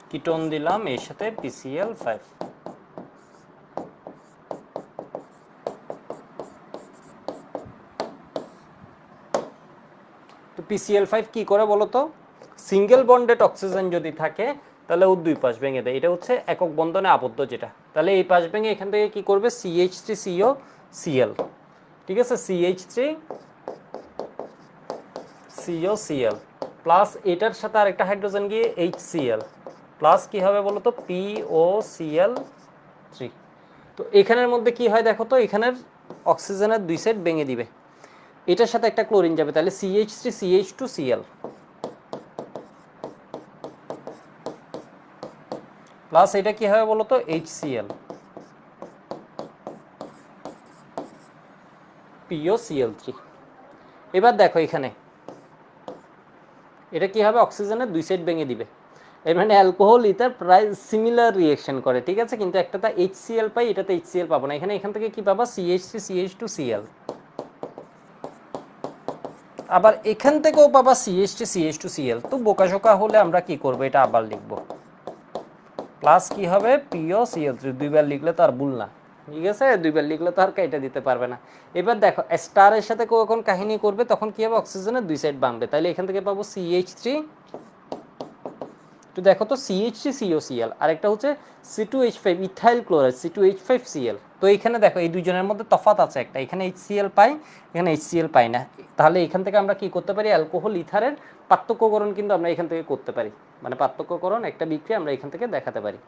কিটোন দিলাম এর সাথে PCl5। তো PCl5 কি করে বলো তো, সিঙ্গেল বন্ডেড অক্সিজেন যদি থাকে তাহলে ও দুই পাশ ভেঙে দেয়, এটা হচ্ছে একক বন্ধনে আবদ্ধ যেটা, তাহলে এই পাশ ভেঙে এখান থেকে কি করবে, CH3COCl। ঠিক আছে, CH3COCl প্লাস এটার সাথে আরেকটা হাইড্রোজেন গিয়ে HCl প্লাস কি হবে বলো তো, POCl3। তো এখানের মধ্যে কি হয় দেখো তো, এখানের অক্সিজেনের দুই সাইড ভেঙে দিবে, এটার সাথে একটা ক্লোরিন যাবে, তাহলে CH3CH2Cl প্লাস এটা কি হবে বলো তো, HCl, POCl3। এবার দেখো এখানে এটা কি হবে, অক্সিজেনের দুই সাইড ভেঙে দিবে, এর মানে অ্যালকোহল ইথার প্রায় সিমিলার রিঅ্যাকশন করে। ঠিক আছে, কিন্তু একটাতে HCl পাই, এটাতে HCl পাবো না, এখান থেকে কি পাবা, CH3CH2Cl, আবার এখান থেকেও পাবা CH3CH2Cl। তো বোকাশোকা হলে আমরা কি করব, এটা আবার লিখব, প্লাস কি হবে, POCl3, দুইবার লিখলে তো আর ভুল না। ঠিক আছে, দুইবার লিখলে তো আর কেটে দিতে পারবে না। এবার দেখো স্টারের সাথে যখন কাহিনী করবে তখন কি হবে, অক্সিজেনের দুই সাইড ভাঙবে, তাহলে এখান থেকে পাবো CH3 একটু দেখো তো CH3 COCl, আরেকটা হচ্ছে C2H5 ইথাইল ক্লোরাইড C2H5Cl। তো এখানে দেখো এই দুইজনের মধ্যে তফাৎ আছে একটা, এখানে HCl পাই, এখানে HCl পাই না। তাহলে এখান থেকে আমরা কি করতে পারি, অ্যালকোহল ইথারের পার্থক্যকরণ কিন্তু আমরা এখান থেকে করতে পারি, মানে পার্থক্যকরণ একটা বিক্রিয়া আমরা এখান থেকে দেখাতে পারি।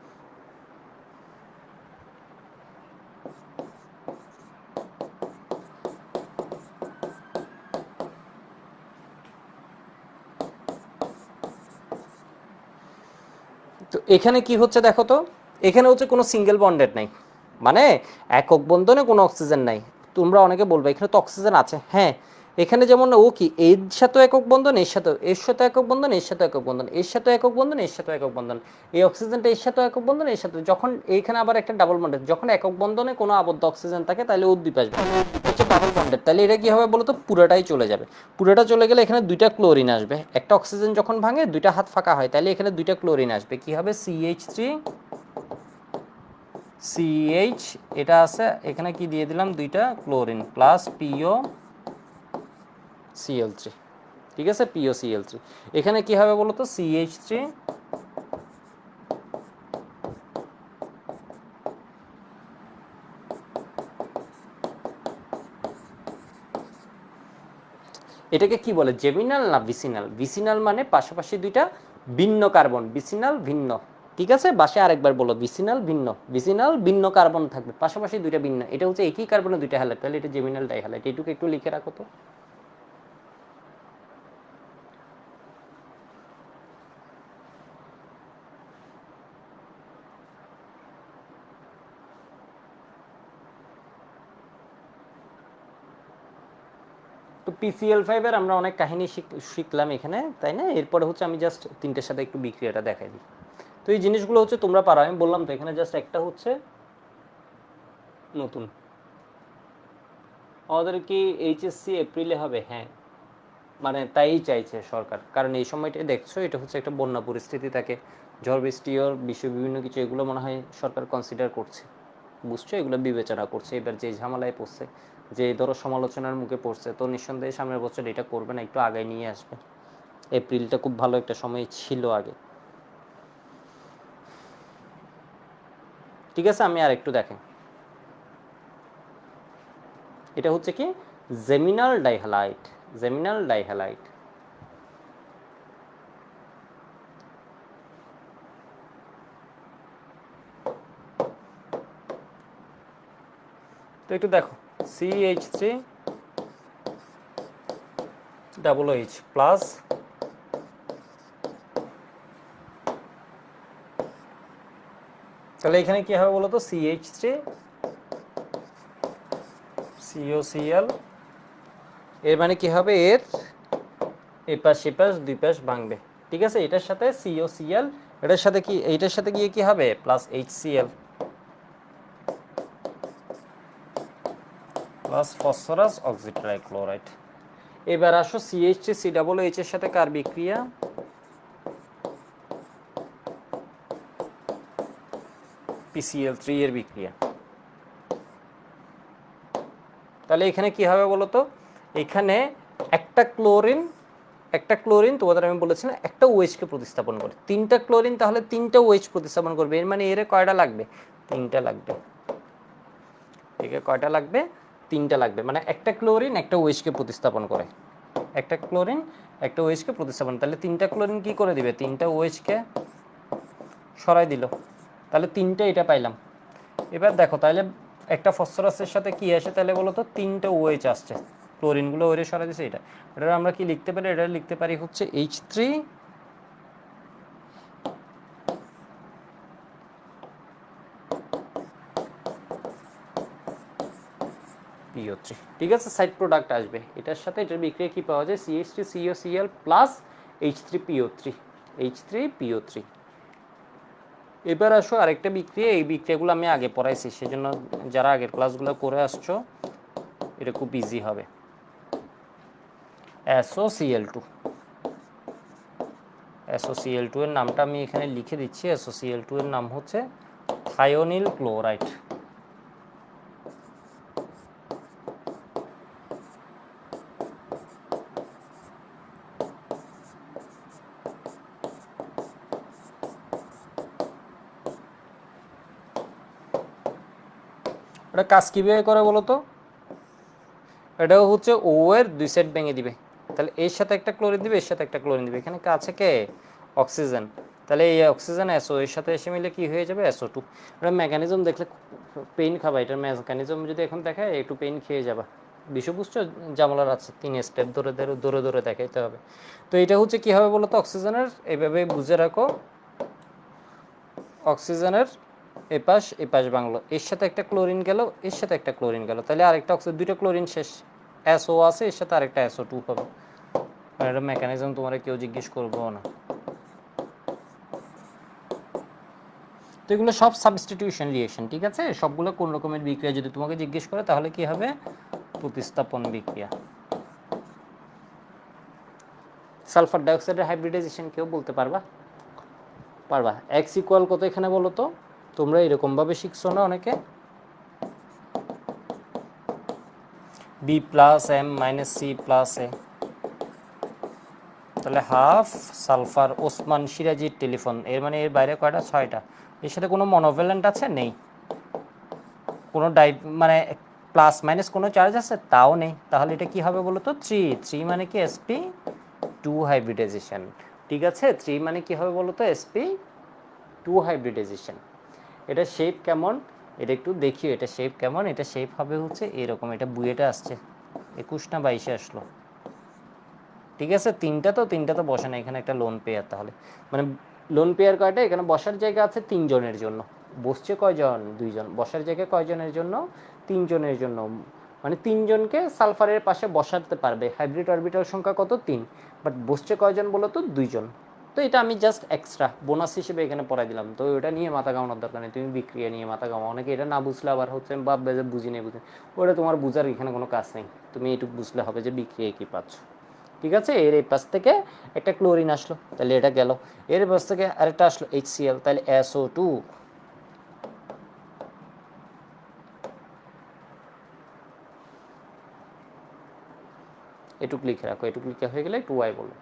তো এখানে কি হচ্ছে দেখো তো, এখানে হচ্ছে কোনো সিঙ্গেল বন্ডেড নাই, মানে একক বন্ধনে কোনো অক্সিজেন নাই। তোমরা অনেকে বলবে এখানে তো অক্সিজেন আছে, হ্যাঁ এখানে যেমন ও কি এর সাথে একক বন্ধন, এর সাথে একক বন্ধন, এর সাথে একক বন্ধন, এর সাথে একক বন্ধন, এর সাথে একক বন্ধন, এই অক্সিজেনটা এর সাথে একক বন্ধন, এর সাথে যখন এইখানে আবার একটা ডাবল বন্ডেড, যখন একক বন্ধনে কোনো আবদ্ধ অক্সিজেন থাকে তাহলে উদ্দীপ আসবে, হচ্ছে ডাবল বন্ডেড। তাহলে এটা কি হবে বলো তো, পুরোটাই চলে যাবে। পুরোটা চলে গেলে এখানে দুইটা ক্লোরিন আসবে, একটা অক্সিজেন যখন ভাঙে দুইটা হাত ফাঁকা হয়, তাহলে এখানে দুইটা ক্লোরিন আসবে, কি হবে CH3 CH, এটা আছে এখানে কি দিয়ে দিলাম দুইটা ক্লোরিন প্লাস POCl3, ঠিক আছে POCl3। এখানে কি হবে বলো তো CH3 এটাকে কি বলে, জেমিনাল না ভিসিনাল? ভিসিনাল মানে পাশাপাশি দুইটা ভিন্ন কার্বন, ভিসিনাল ভিন্ন, ঠিক আছে। বাসে আরেকবার বলো, ভিসিনাল ভিন্ন, ভিসিনাল ভিন্ন কার্বন থাকবে পাশাপাশি দুইটা ভিন্ন, এটা হচ্ছে একই কার্বনে দুইটা হ্যালাইড, তাহলে এটা জেমিনাল ডাইহ্যালাইড। এইটুকু একটু লিখে রাখো তো। তো PCl5 এর আমরা অনেক কাহিনী শিখলাম এখানে, তাই না? এরপরে হচ্ছে আমি জাস্ট তিনটের সাথে একটু বিক্রিয়াটা দেখাই দিই। তো এই জিনিসগুলো হচ্ছে তোমরা পারো, আমি বললাম তো এখানে জাস্ট একটা হচ্ছে নতুন। আমাদের কি HSC এপ্রিলে হবে? হ্যাঁ, মানে তাই চাইছে সরকার, কারণ এই সময়টা দেখছো এটা হচ্ছে একটা বন্যা পরিস্থিতি থাকে, ঝড় বৃষ্টি ওর বিভিন্ন কিছু, এগুলো মনে হয় সরকার কনসিডার করছে, বুঝছো, এগুলো বিবেচনা করছে। এবার যে ঝামেলায় পড়ছে, যে ধরো সমালোচনার মুখে পড়ছে, তো নিঃসন্দেহে সামনের বছর এটা করবে না, একটু আগে নিয়ে আসবে। এপ্রিলটা খুব ভালো একটা সময় ছিল আগে, ঠিক আছে। আমি আর একটু দেখেন, এটা হচ্ছে কি জেমিনাল ডাইহ্যালাইড, জেমিনাল ডাইহ্যালাইড। তো একটু দেখো CH3 ডাবল এইচ প্লাস, তাহলে এখানে কি হবে বলো তো CH3 COCl, এর মানে কি হবে, এর এপাশ এপাশ দুই পাশ ভাঙবে, ঠিক আছে। এটার সাথে COCl, এটার সাথে কি, এইটার সাথে গিয়ে কি হবে প্লাস HCl প্লাস ফসফরাস অক্সিট্রাইক্লোরাইড। এবার আসো CH3 COOH এর সাথে কার বিক্রিয়া, PCl3 এর বিক্রিয়া। তাহলে এখানে কি হবে বলো তো, এখানে একটা ক্লোরিন, একটা ক্লোরিন তোমাদের আমি বলেছিলাম একটা OH কে প্রতিস্থাপন করে, তিনটা ক্লোরিন তাহলে তিনটা OH প্রতিস্থাপন করবে, এর মানে এর কয়টা লাগবে, তিনটা লাগবে। একে কয়টা লাগবে, তিনটা লাগবে, মানে একটা ক্লোরিন একটা OH কে প্রতিস্থাপন করে, একটা ক্লোরিন একটা OH কে প্রতিস্থাপন, তাহলে তিনটা ক্লোরিন কি করে দিবে, তিনটা OH কে সরাই দিল, তাহলে তিনটা এটা পাইলাম। এবার দেখো তাহলে একটা ফসফরাসের সাথে কি আসে, তাহলে বলো তো তিনটা OH আসছে, ক্লোরিনগুলো ওরে সরাই দিছে, এটা এটা আমরা কি লিখতে পারি, এটা লিখতে পারি হচ্ছে H3 PO3, ঠিক আছে। সাইড প্রোডাক্ট আসবে এটার সাথে, এটার বিক্রিয়া কি পাওয়া যায়, CH3 COCl plus H3PO3, H3PO3। এবার আসো আরেকটা বিক্রিয়া, এই বিক্রিয়াগুলো আমি আগে পড়াইছি, সেজন্য যারা আগের ক্লাসগুলো করে আসছো এটা খুব ইজি হবে। SOCl2, SOCl2 এর নামটা আমি এখানে লিখে দিচ্ছি, SOCl2 এর নাম হচ্ছে থায়োনিল ক্লোরাইড। ওটা কাজ কীভাবে করে বলো তো? এটাও হচ্ছে ও এর দুই সাইড ভেঙে দিবে, তাহলে এর সাথে একটা ক্লোরিন দিবে, এর সাথে একটা ক্লোরিন দিবে। এখানে আছে কে? অক্সিজেন। তাহলে এই অক্সিজেন এসও এর সাথে এসে মিলে কি হয়ে যাবে? SO2। এটা মেকানিজম দেখলে পেইন খাবা, এটার মেকানিজম যদি এখন দেখায় একটু পেইন খেয়ে যাবা। বিষয় বুঝছো? জামলার আছে 3 স্টেপ ধরে ধরে ধরে ধরে দেখাইতে হবে। তো এটা হচ্ছে কী হবে বলো তো? অক্সিজেনের এইভাবে বুঝে রাখো, অক্সিজেনের এপাশ বাংলো, এর সাথে একটা ক্লোরিন গেল, এর সাথে একটা ক্লোরিন গেল, তাহলে আরেকটা অক্সিজেন, দুইটা ক্লোরিন শেষ, SO আছে, এর সাথে আরেকটা SO2 হবে। আর এটা মেকানিজম তোমার কেউ জিজ্ঞেস করবো না। তো এগুলো সব সাবস্টিটিউশন রিঅ্যাকশন, ঠিক আছে? সবগুলো কোন রকমের বিক্রিয়া যদি তোমাকে জিজ্ঞেস করে তাহলে কি হবে? প্রতিস্থাপন বিক্রিয়া। সালফার ডাইঅক্সাইডের হাইব্রিডাইজেশন কেউ বলতে পারবা? পারবা। এক্স ইকুয়াল কত এখানে বলো তো? তোমরা এরকমভাবে শিখছো না অনেকে, B plus M minus C plus A। তাহলে হাফ সালফার ওসমান সিরাজির টেলিফোন, এর মানে এর বাইরে কয়টা? 6টা। এর সাথে কোনো মনোভ্যালেন্ট আছে? নেই। কোনো মানে প্লাস মাইনাস কোনো চার্জ আছে? তাও নেই। তাহলে এটা কি হবে বলো তো? 3 মানে কি? sp2 হাইব্রিডাইজেশন, ঠিক আছে? 3 মানে কি হবে বলো তো? sp2 hybridization. এটা শেপ কেমন এটা একটু দেখিও, এটা শেপ কেমন? এটা শেপ হবে হচ্ছে এরকম। এটা বুয়েটা আসছে 21 না 22-এ আসলো, ঠিক আছে? তিনটা তো বসে না, এখানে একটা লোন পেয়ার। তাহলে মানে লোন পেয়ার কয়টা? এখানে বসার জায়গা আছে 3 জনের জন্য, বসছে কয়জন? 2 জন। বসার জায়গা কয়জনের জন্য? 3 জনের জন্য, মানে 3 জনকে সালফারের পাশে বসাতে পারবে। হাইব্রিড অরবিটাল সংখ্যা কত? 3। বাট বসছে কয়জন বলো তো? 2 জন। তো এটা আমি জাস্ট এক্সট্রা বোনাস হিসেবে এখানে পড়াই দিলাম। তো ওটা নিয়ে মাথা ঘামানোর দরকার নেই, তুমি বিক্রিয়া নিয়ে মাথা ঘামাও। অনেকে এটা না বুঝলে আবার হচ্ছে বা বুঝি নেই, ওটা তোমার বুঝার এখানে কোনো কাজ নেই। তুমি এইটুকু বুঝলে হবে যে বিক্রিয়া কী পাচ্ছ, ঠিক আছে? এর এই পাশ থেকে একটা ক্লোরিন আসলো, তাহলে এটা গেল। এর পাশ থেকে আরেকটা আসলো HCl, তাহলে SO2। এটুক লিখে রাখো, এটুক লিখে হয়ে গেলে 2y বলো।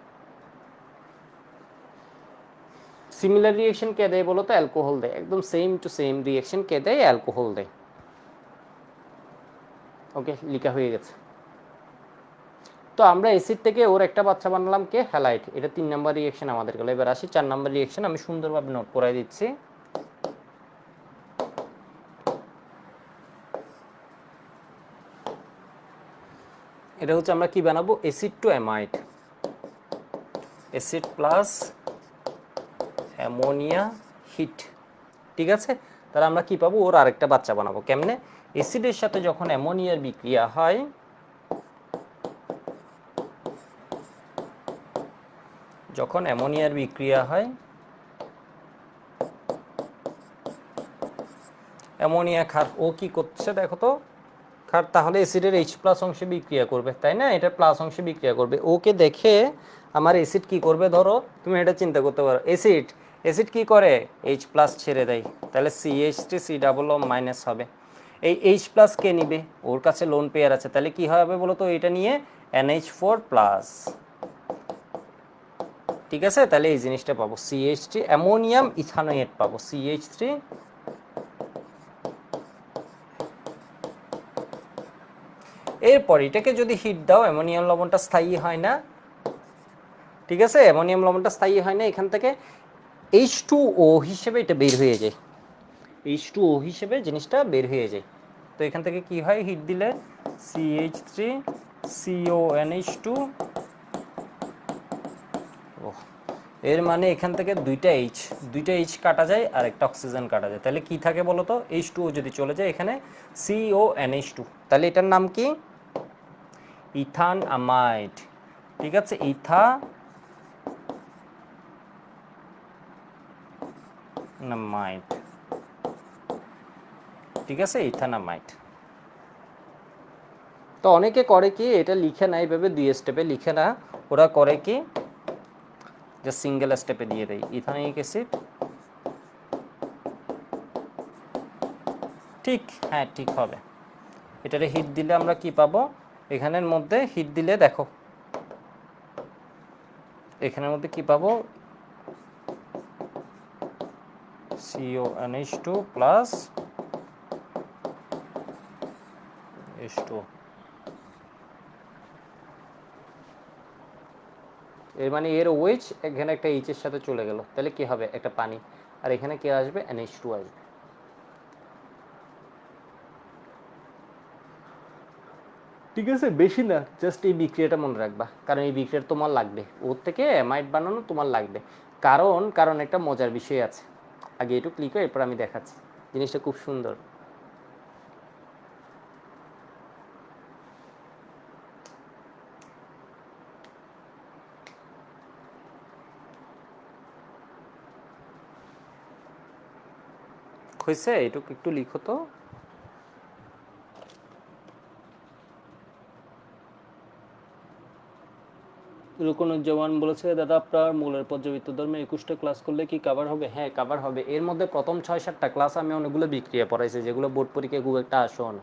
সিমিলার রিঅ্যাকশন কে দেয় বলো তো? অ্যালকোহল দেয়। একদম সেম টু সেম রিঅ্যাকশন কে দেয়? অ্যালকোহল দেয়। ওকে, লিখা হয়ে গেছে। তো আমরা অ্যাসিড থেকে ওর একটা বাচ্চা বানালাম কে? হ্যালাইড। এটা 3 নাম্বার রিঅ্যাকশন আমাদের গেল। এবার আসি 4 নাম্বার রিঅ্যাকশন, আমি সুন্দরভাবে নোট করাই দিচ্ছি। এটা হচ্ছে আমরা কি বানাবো? Acid to amide, acid plus ammonia heat, ঠিক আছে? তাহলে আমরা কি পাবো? ওর আরেকটা বাচ্চা বানাবো। কেমনে? অ্যাসিডের সাথে যখন অ্যামোনিয়ার বিক্রিয়া হয়, যখন অ্যামোনিয়ার বিক্রিয়া হয়, অ্যামোনিয়া ক্ষার ও কি করছে দেখো তো? ক্ষার, তাহলে অ্যাসিডের H প্লাস অংশে বিক্রিয়া করবে, তাই না? এটা প্লাস অংশে বিক্রিয়া করবে। ওকে দেখে আমার অ্যাসিড কি করবে? ধরো তুমি এটা চিন্তা করতে পারো, অ্যাসিড কি করে? H প্লাস ছেড়ে দেয়, তাহলে CH3 C মাইনাস হবে। এই H প্লাস কে নিবে? ওর কাছে লোন পেয়ার আছে, তাহলে কি হবে বলো তো? এটা নিয়ে NH4 প্লাস, ঠিক আছে? তাহলে এই জিনিসটা পাবো, CH3 অ্যামোনিয়াম ইথানোয়েট পাবো, CH3। এরপর এটাকে যদি হিট দাও, অ্যামোনিয়াম লবণটা স্থায়ী হয় না, ঠিক আছে? অ্যামোনিয়াম লবণটা স্থায়ী হয় না, এখান থেকে H2O হিসেবে এটা বের হয়ে যায়, H2O হিসেবে জিনিসটা বের হয়ে যায়। তো এখান থেকে কি হয়? হিট দিলে CH3 CONH2। এর মানে এখান থেকে দুইটা H কাটা যায় আর একটা অক্সিজেন কাটা যায়, তাহলে কি থাকে বলো তো? H2O যদি চলে যায় এখানে CONH2, তাহলে এটার নাম কি? ইথান আমাইড, ঠিক আছে? ইথানামাইড, ঠিক আছে? ইথানামাইড। তো অনেকে করে কি, এটা লিখে না এইভাবে 2 স্টেপে লিখে না, ওরা করে কি যে সিঙ্গেল স্টেপে দিয়ে দেয় ইথানিক অ্যাসিড, ঠিক? হ্যাঁ, ঠিক হবে। এটারে হিট দিলে আমরা কি পাবো? এখানের মধ্যে হিট দিলে দেখো, এখানের মধ্যে কি পাবো? CONH2 প্লাস H2O, এর মানে এর ওয়েজ এখানে একটা এইচ এর সাথে চলে গেল, তাহলে কি হবে একটা পানি, আর এখানে কি আসবে NH2 আসবে। ঠিক আছে, বেশি না, জাস্ট এই বিক্রিয়াটা মনে রাখবা, কারণ এই বিক্রিয়াটা তোমার লাগবে, ওর থেকে অ্যামাইড বানানো তোমার লাগবে। কারণ একটা মজার বিষয় আছে, আগে একটু ক্লিক করে এরপর আমি দেখাচ্ছি, জিনিসটা খুব সুন্দর। হয়েছে, এটুকু একটু লিখো তো। রুকনুজ্জামান বলেছে, দাদা আপনার মূলের পর্যাবৃত্ত ধর্মে 21টা ক্লাস করলে কি কাভার হবে? হ্যাঁ কাভার হবে। এর মধ্যে প্রথম 6-7টা ক্লাস আমি অনেকগুলো বিক্রিয়া পড়াইছি, যেগুলো বোর্ড পরীক্ষায় খুব একটা আসো না।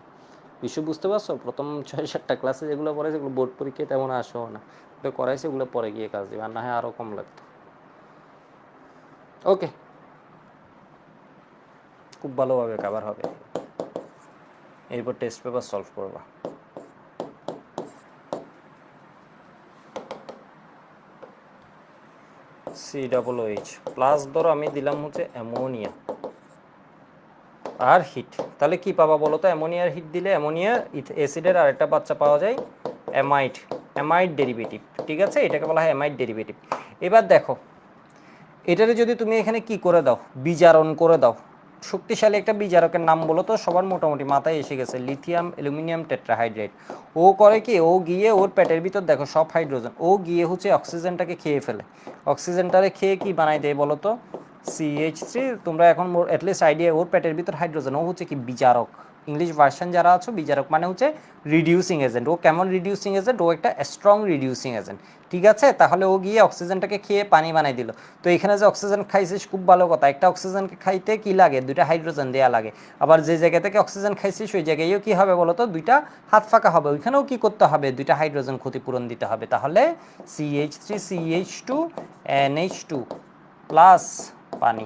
বিষয় বুঝতে পারছো? প্রথম 6-7টা ক্লাসে যেগুলো পড়াইছে এগুলো বোর্ড পরীক্ষায় তেমন আসো না, ওগুলো করাইছে, ওগুলো পরে গিয়ে কাজ দিবে, আর না হয় আরও কম লাগতো। ওকে, খুব ভালোভাবে কাভার হবে। এরপর টেস্ট পেপার সলভ করবা। COOH প্লাস ধরো আমি দিলাম হচ্ছে অ্যামোনিয়া আর হিট, তাহলে কি পাবা বলো তো? অ্যামোনিয়ার হিট দিলে অ্যামোনিয়া অ্যাসিডের আরেকটা বাচ্চা পাওয়া যায়, অ্যামাইড ডেরিভেটিভ। ঠিক আছে, এটাকে বলা হয় অ্যামাইড ডেরিভেটিভ। এবার দেখো, এটারে যদি তুমি এখানে কি করে দাও, বিজারণ করে দাও, শক্তিশালী একটা বিজারকের নাম বলো তো, সবার মোটামুটি মাথায় এসে গেছে, লিথিয়াম অ্যালুমিনিয়াম টেট্রাহাইড্রেট। ও করে কি, ও গিয়ে ওর পেটের ভিতর দেখো সব হাইড্রোজেন, ও গিয়ে হচ্ছে অক্সিজেনটাকে খেয়ে ফেলে, অক্সিজেনটারে খেয়ে কি বানাই দেয় বলো তো? CH3। তোমরা এখন অ্যাটলিস্ট আইডিয়া, ওর পেটের ভিতর হাইড্রোজেন, ও হচ্ছে কি বিজারক। ইংলিশ ভার্সন যারা আছো, বিজারক মানে হচ্ছে রিডিউসিং এজেন্ট। ও কেমন রিডিউসিং এজেন্ট? ও একটা স্ট্রং রিডিউসিং এজেন্ট। ঠিক আছে, তাহলে ও গিয়ে অক্সিজেনটাকে খেয়ে পানি বানাই দিল। তো এখানে যে অক্সিজেন খাইছিস খুব ভালো কথা, একটা অক্সিজেনকে খাইতে কি লাগে? 2টা হাইড্রোজেন দেওয়া লাগে। আবার যে জায়গা থেকে অক্সিজেন খাইছিস ওই জায়গায়ও কি হবে বলো তো? 2টা হাত ফাঁকা হবে, ওইখানেও কি করতে হবে? 2টা হাইড্রোজেন ক্ষতিপূরণ দিতে হবে। তাহলে CH3 CH2 NH2 প্লাস পানি।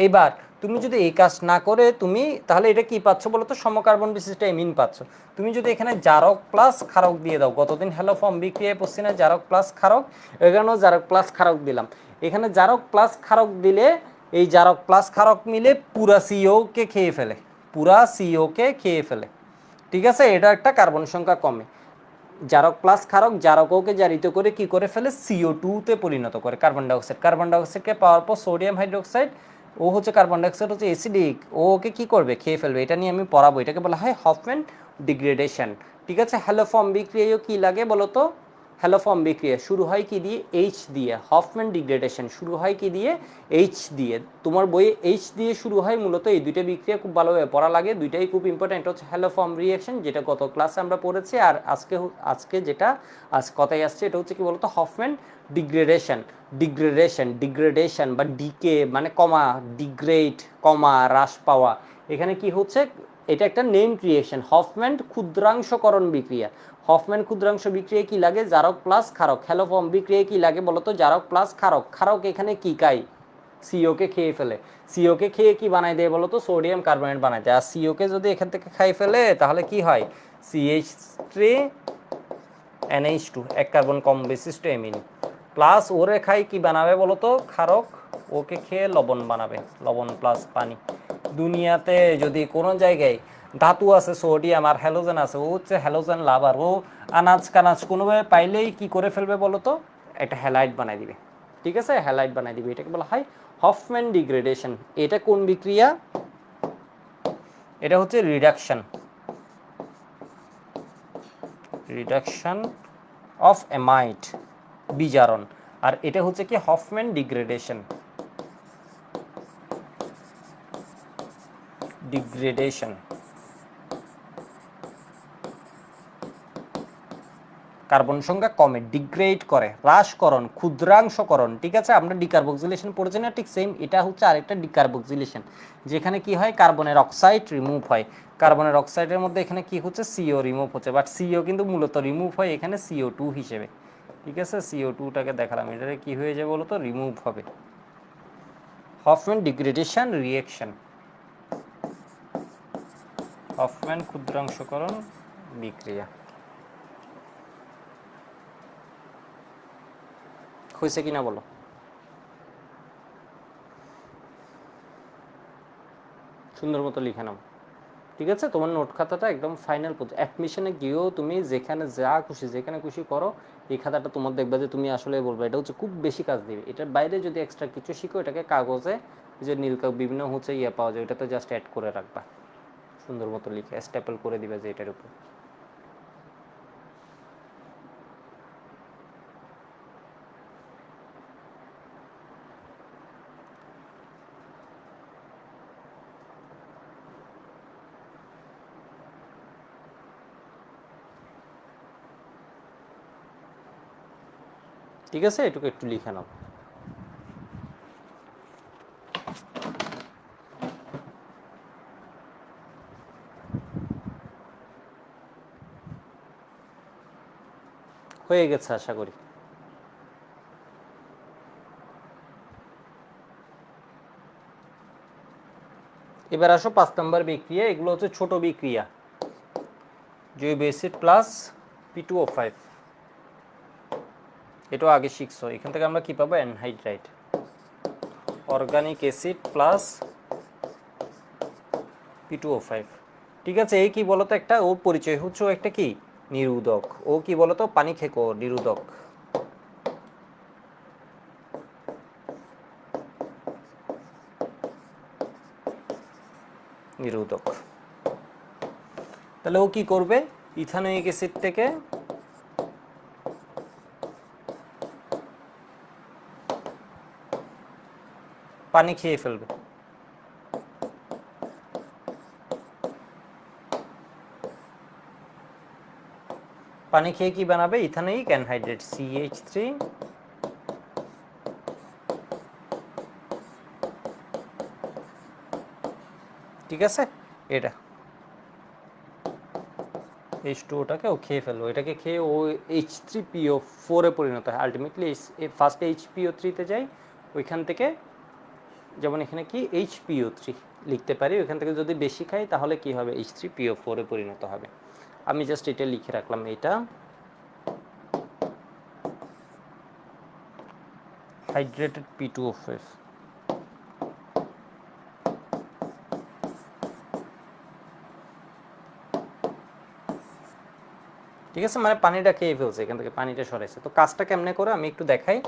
এবার তুমি যদি এই কাজ না করে তুমি তাহলে এটা কি পাচ্ছ বলো তো? সমকার্বন বিশিষ্ট এমিন পাচ্ছ। তুমি যদি এখানে জারক প্লাস ক্ষারক দিয়ে দাও, গতদিন হ্যালো ফর্ম বিক্রিয়ায় পড়ছি না জারক প্লাস ক্ষারক, এখানেও জারক প্লাস ক্ষারক দিলাম। এখানে জারক প্লাস ক্ষারক দিলে এই জারক প্লাস ক্ষারক মিলে পুরা সিওকে খেয়ে ফেলে, পুরা সিওকে খেয়ে ফেলে। ঠিক আছে, এটা একটা কার্বন সংখ্যা কমে। জারক প্লাস ক্ষারক জারককে জারিত করে কি করে ফেলে? CO2-তে পরিণত করে, কার্বন ডাইঅক্সাইড। কার্বন ডাইঅক্সাইডকে পাওয়ার পর সোডিয়াম হাইড্রোক্সাইড, ও হচ্ছে কার্বন ডাইঅক্সাইড হচ্ছে অ্যাসিডিক, ওকে কি করবে? খেয়ে ফেলবে। এটা নিয়ে আমি পড়াবো, এটাকে বলা হয় হফম্যান ডিগ্রেডেশন। ঠিক আছে, হ্যালো ফর্ম বিক্রিয়ায়ও কি লাগে বলো তো? হ্যালো ফর্ম বিক্রিয়া শুরু হয় কি দিয়ে? এইচ দিয়ে। হফম্যান ডিগ্রেডেশন শুরু হয় কি দিয়ে? এইচ দিয়ে। তোমার বইয়ে এইচ দিয়ে শুরু হয়, মূলত এই দুইটা বিক্রিয়া খুব ভালোভাবে পড়া লাগে, দুইটাই খুব ইম্পর্টেন্ট। হচ্ছে হ্যালো ফর্ম রিঅ্যাকশন, যেটা গত ক্লাসে আমরা পড়েছি, আর আজকে যেটা কথায় আসছে এটা হচ্ছে কি বলতো? Hofmann degradation. ডিগ্রেডেশন বা ডিকে মানে কমা, ডিগ্রেড কমা, হ্রাস পাওয়া। এখানে কি হচ্ছে? এটা একটা নেম ক্রিয়েশন, হফম্যান ক্ষুদ্রাংশকরণ বিক্রিয়া। হফম্যান ক্ষুদ্রাংশ বিক্রিয়া কি লাগে? জারক প্লাস ক্ষারক। হ্যালো ফর্ম বিক্রিয়া কি লাগে বলতো? জারক প্লাস ক্ষারক। ক্ষারক এখানে কি খায়? সিওকে খেয়ে ফেলে। সিওকে খেয়ে কি বানাই দেয় বলতো? সোডিয়াম কার্বনেট বানাই দেয়। আর সিওকে যদি এখান থেকে খাই ফেলে তাহলে কি হয়? CH3 NH2, এক কার্বন কম বিশিষ্ট এমিন। প্লাস ওরে খাই কি বানাবে বলতো? ক্ষারক। ওকে খেয়ে লবণ বানাবে, লবণ প্লাস পানি। দুনিয়াতে যদি কোনো জায়গায় ধাতু আছে সোডিয়াম আর হ্যালোজেন আছে, ও হচ্ছে হ্যালোজেন লাভার। ও আনাজ কানাজ কোনোভাবে পাইলেই কি করে ফেলবে বলতো? একটা হ্যালাইড বানাই দিবে। ঠিক আছে, হ্যালাইড বানাই দিবে। এটাকে বলা হয় হফম্যান ডিগ্রেডেশন। এটা কোন বিক্রিয়া? এটা হচ্ছে রিডাকশন অফ অ্যামাইড, বিজারণ। আর এটা হচ্ছে কি? Hofmann degradation. কার্বন সংখ্যা কমে, ডিগ্রেড করে, হ্রাসকরণ, ক্ষুদ্রাংশকরণ। ঠিক আছে, আমরা ডিকার্বক্সিলেশন পড়েছি না? ঠিক সেম এটা হচ্ছে আরেকটা ডিকার্বক্সিলেশন, যেখানে কি হয়? কার্বনের অক্সাইড রিমুভ হয়। কার্বনের অক্সাইডের মধ্যে এখানে কি হচ্ছে? CO রিমুভ হচ্ছে, বাট CO কিন্তু মূলত রিমুভ হয় এখানে CO2 হিসেবে। ঠিক আছে, CO2টাকে দেখালাম, এটাতে কি হয়ে যাবে বলো তো? রিমুভ হবে। হফম্যান ডিগ্রেডেশন রিঅ্যাকশন, হফম্যান ক্ষুদ্রাংশকরণ বিক্রিয়া হয়েছে কিনা বলো। সুন্দর মতো লিখে নাও, ঠিক আছে। তোমার নোট খাতাটা একদম ফাইনাল অ্যাডমিশনে গিয়েও তুমি যেখানে যা খুশি যেখানে খুশি করো, এই খাতাটা তোমার দেখবে যে তুমি আসলে বলবে এটা হচ্ছে খুব বেশি কাজ দিবে। এটার বাইরে যদি এক্সট্রা কিছু শিখো, এটাকে কাগজে যে নীল বিভিন্ন হচ্ছে ইয়ে পাওয়া যায়, ওটাতে জাস্ট অ্যাড করে রাখবা, সুন্দর মতো লিখে স্ট্যাপল করে দিবে যে এটার উপর। ঠিক আছে, এটুকু একটু লিখে নাও। হয়ে গেছে আশা করি। এবার আসো 5 নম্বর বিক্রিয়া। এগুলো হচ্ছে ছোট বিক্রিয়া, জৈব অ্যাসিড প্লাস P2O5। এটাও আগে শিখছো। এখান থেকে আমরা কি পাবো? Anhydride. Organic acid plus P2O5। ঠিক আছে, এই কি বলতো, একটা ওর পরিচয় হচ্ছে ও একটা কি নিরোধক। ও কি বলতো, পানি খেকো নিরোধক, নিরোধক। তাহলে ও কি করবে? ইথানোয়িক অ্যাসিড থেকে পানি খেয়ে ফেলবে। পানি খেয়ে কি বানাবে? Ethanoic anhydrate CH3। ঠিক আছে, এটা H2ওটাকে ও খেয়ে ফেললো। এটাকে খেয়ে ও H3PO4 এ পরিণত হয়। আলটিমেটলি ফার্স্টে HPO3-তে যায়, ওইখান থেকে যেমন এখানে কি HPO3 লিখতে পারি, ওইখান থেকে যদি বেশি খাই তাহলে কি হবে? H3PO4 এ পরিণত হবে। আমি জাস্ট এটা লিখে রাখলাম, এটা হাইড্রেটেড P2O5। ঠিক আছে, মানে পানিটা খেয়ে ফেলছে, এখান থেকে পানিটা সরাইছে। তো কাজটা কেমনে করে আমি একটু দেখাই।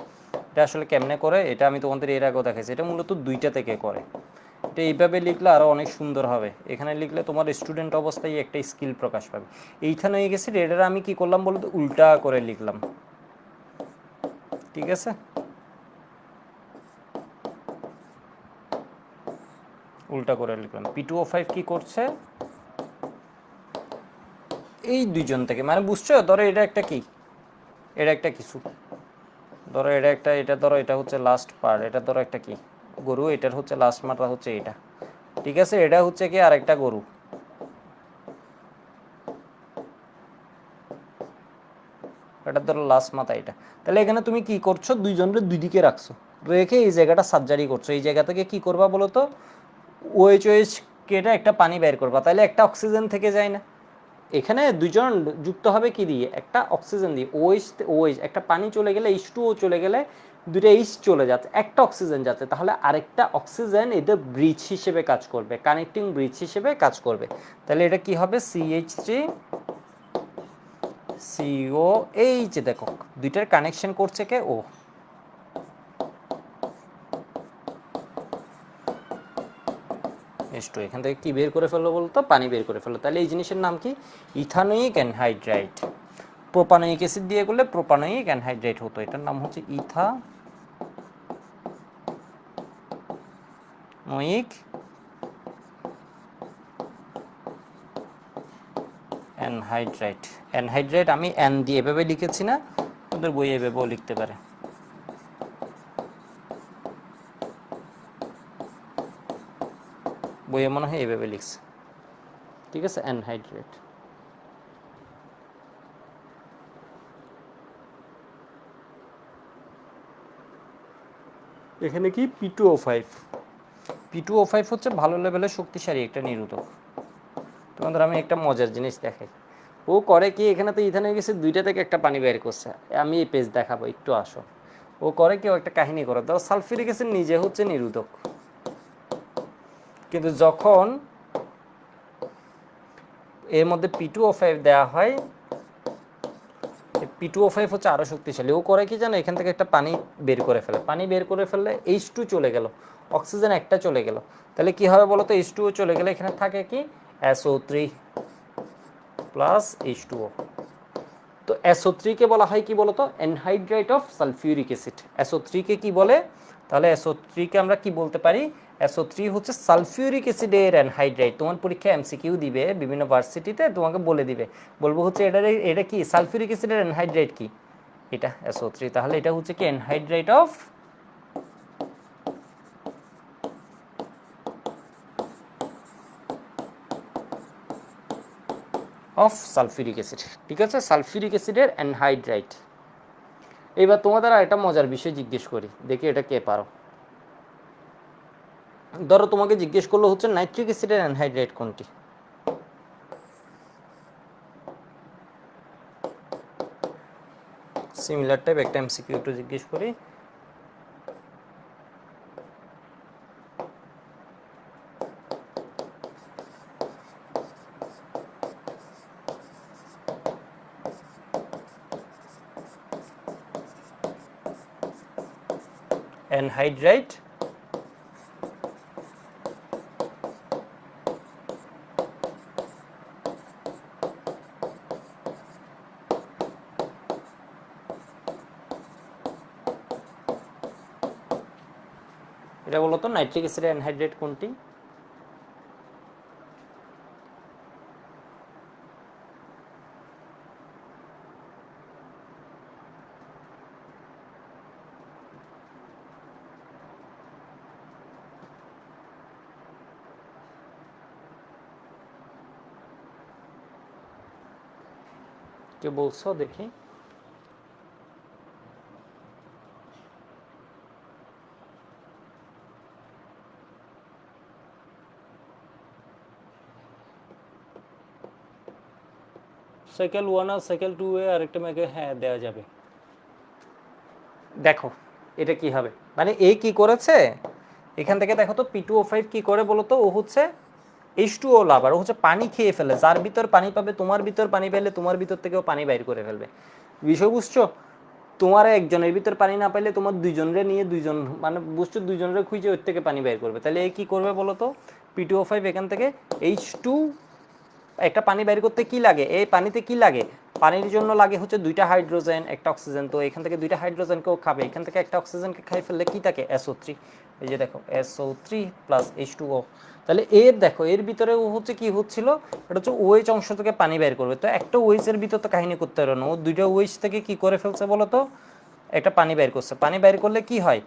এটা আসলে কেমনে করে এটা আমি তোমাদের এর আগেও দেখাইছি। এটা মূলত দুইটা থেকে করে। এটা এইভাবে লিখলে আরও অনেক সুন্দর হবে। এখানে লিখলে তোমার স্টুডেন্ট অবস্থায় একটা স্কিল প্রকাশ পাবে। এইখানে হয়ে গেছে, এটা আমি কি করলাম বলতো, উল্টা করে লিখলাম। ঠিক আছে, উল্টা করে লিখলাম। P2O5 কি করছে? এই দুইজন থেকে, মানে বুঝছো? ধরো এটা একটা কি, এটা একটা কিছু, ধরো এটা একটা, এটা ধরো এটা হচ্ছে লাস্ট পার্ট, এটা ধরো একটা কি গরু, এটার হচ্ছে লাস্ট মাথা হচ্ছে এটা। ঠিক আছে, এটা হচ্ছে কি আরেকটা গরু, এটা ধরো লাস্ট মাথা এটা। তাহলে এখানে তুমি কি করছো? দুইজনের দুই দিকে রাখছো, রেখে এই জায়গাটা সার্জারি করছো। এই জায়গা থেকে কি করবা বলো তো? OH কেটে একটা পানি বের করবা, তাহলে একটা অক্সিজেন থেকে যায় না? এখানে দুইজন যুক্ত হবে কি দিয়ে? একটা অক্সিজেন দিয়ে। OH OH একটা পানি চলে গেলে, H2O চলে গেলে দুইটা H চলে যাচ্ছে, একটা অক্সিজেন যাচ্ছে, তাহলে আরেকটা অক্সিজেন এদের ব্রিজ হিসেবে কাজ করবে, কানেক্টিং ব্রিজ হিসেবে কাজ করবে। তাহলে এটা কি হবে? CH3CO। এই যে দেখো দুইটার কানেকশন করছে কে? ও। H2 এখান থেকে কি বের করে ফেললো বলতো? পানি বের করে ফেললো। তাহলে এই জিনিসের নাম কি? Ethanoic anhydride. প্রোপানোয়িক অ্যাসিড দিয়ে করলে প্রোপানোয়িক অ্যানহাইড্রাইট হতো, এটার নাম হচ্ছে ইথানোয়িক অ্যানহাইড্রাইট। অ্যানহাইড্রাইট আমি এন দিয়ে এভাবে লিখেছি না, ওদের বই এভাবেও লিখতে পারে। বইয়ে মনে হয় এভাবে লিখছে। ঠিক আছে, অ্যানহাইড্রাইট। এখানে কি P2O5। P2O5 হচ্ছে ভালো লেভেলের শক্তিশালী একটা নিরোধক। তো তোমাদের আমি একটা মজার জিনিস দেখাই। ও করে কি, এখানে তো ইথানল গ্যাসের দুইটা থেকে একটা পানি বের করছে। আমি এই পেজ দেখাবো, একটু আসো। ও করে কি, ও একটা কাহিনী করে, ধরো সালফিউরিক অ্যাসিড নিজে হচ্ছে নিরোধক, কিন্তু যখন এর মধ্যে P2O5 দেওয়া হয়, P2O5 হচ্ছে আরো শক্তিশালী। ও করে কি জানো, এখান থেকে একটা পানি বের করে ফেলে, পানি বের করে ফেললে H2 চলে গেল, অক্সিজেন একটা চলে গেল, তাহলে কি হবে বলো তো, H2O চলে গেলে এখানে থাকে কি SO3 প্লাস H2O। তো SO3 কে বলা হয় কি বলতো, anhydride of sulphuric acid. SO3 কে কি বলে, তাহলে SO3 কে আমরা কি বলতে পারি, SO3 হচ্ছে সালফিউরিক অ্যাসিডের অ্যানহাইড্রাইট। তোমার পরীক্ষায় এমসিকিউ দিবে বিভিন্ন ভার্সিটিতে, তোমাকে বলে দিবে, বলবো হচ্ছে এটা কি সালফিউরিক অ্যাসিডের অ্যানহাইড্রাইট কি, এটা SO3। তাহলে এটা হচ্ছে কি অ্যানহাইড্রাইট অফ সালফিউরিক অ্যাসিড, ঠিক আছে, সালফিউরিক অ্যাসিডের অ্যানহাইড্রাইট। এবার তোমাদের আর একটা মজার বিষয় জিজ্ঞেস করি, দেখি এটা কে পারো। ধরো তোমাকে জিজ্ঞেস করলো হচ্ছে নাইট্রিক অ্যাসিডের অ্যানহাইড্রাইট কোনটি। সিমিলার টাইপ একটা এমসিকিউ একটু জিজ্ঞেস করি। অ্যানহাইড্রাইট এটা বলো তো, নাইট্রিক অ্যাসিডের অ্যানহাইড্রাইট কোনটি। কে বলছো দেখি। সাইকেল 1 আর সাইকেল 2 এ আরেকটা মেয়েকে হ্যাঁ দেওয়া যাবে। দেখো এটা কি হবে, মানে এ কি করেছে, এখান থেকে দেখো তো P2O5 কি করে বলো তো, ও হচ্ছে H2O লাভার, ও হচ্ছে পানি খেয়ে ফেলে, যার ভিতর পানি পাবে, তোমার ভিতর পানি পেলে তোমার ভিতর থেকেও পানি বাইর করে ফেলবে। বিষয় বুঝছো, তোমার একজনের ভিতর পানি না পাইলে তোমার দুইজনরে নিয়ে দুইজন, মানে বুঝছো, দুইজনের খুঁজে ওর থেকে পানি বের করবে। তাহলে এ কি করবে বলো তো, P2O5 এখান থেকে H2, একটা পানি বের করতে কি লাগে, এই পানিতে কি লাগে, পানির জন্য লাগে হচ্ছে দুইটা হাইড্রোজেন একটা অক্সিজেন। তো এখান থেকে দুইটা হাইড্রোজেনকেও খাবে, এখান থেকে একটা অক্সিজেনকে খাই ফেললে কি থাকে SO3। এই যে দেখো SO3 প্লাস H2O। তাহলে এর দেখো এর ভিতরে ও হচ্ছে কি হচ্ছিল, এটা হচ্ছে OH অংশ থেকে পানি বের করবে। তো একটা OH এর ভিতর তো কাহিনী করতে পারো না, ও দুইটা OH থেকে কি করে ফেলছে বলো তো, একটা পানি বের করছে। পানি বের করলে কি হয়,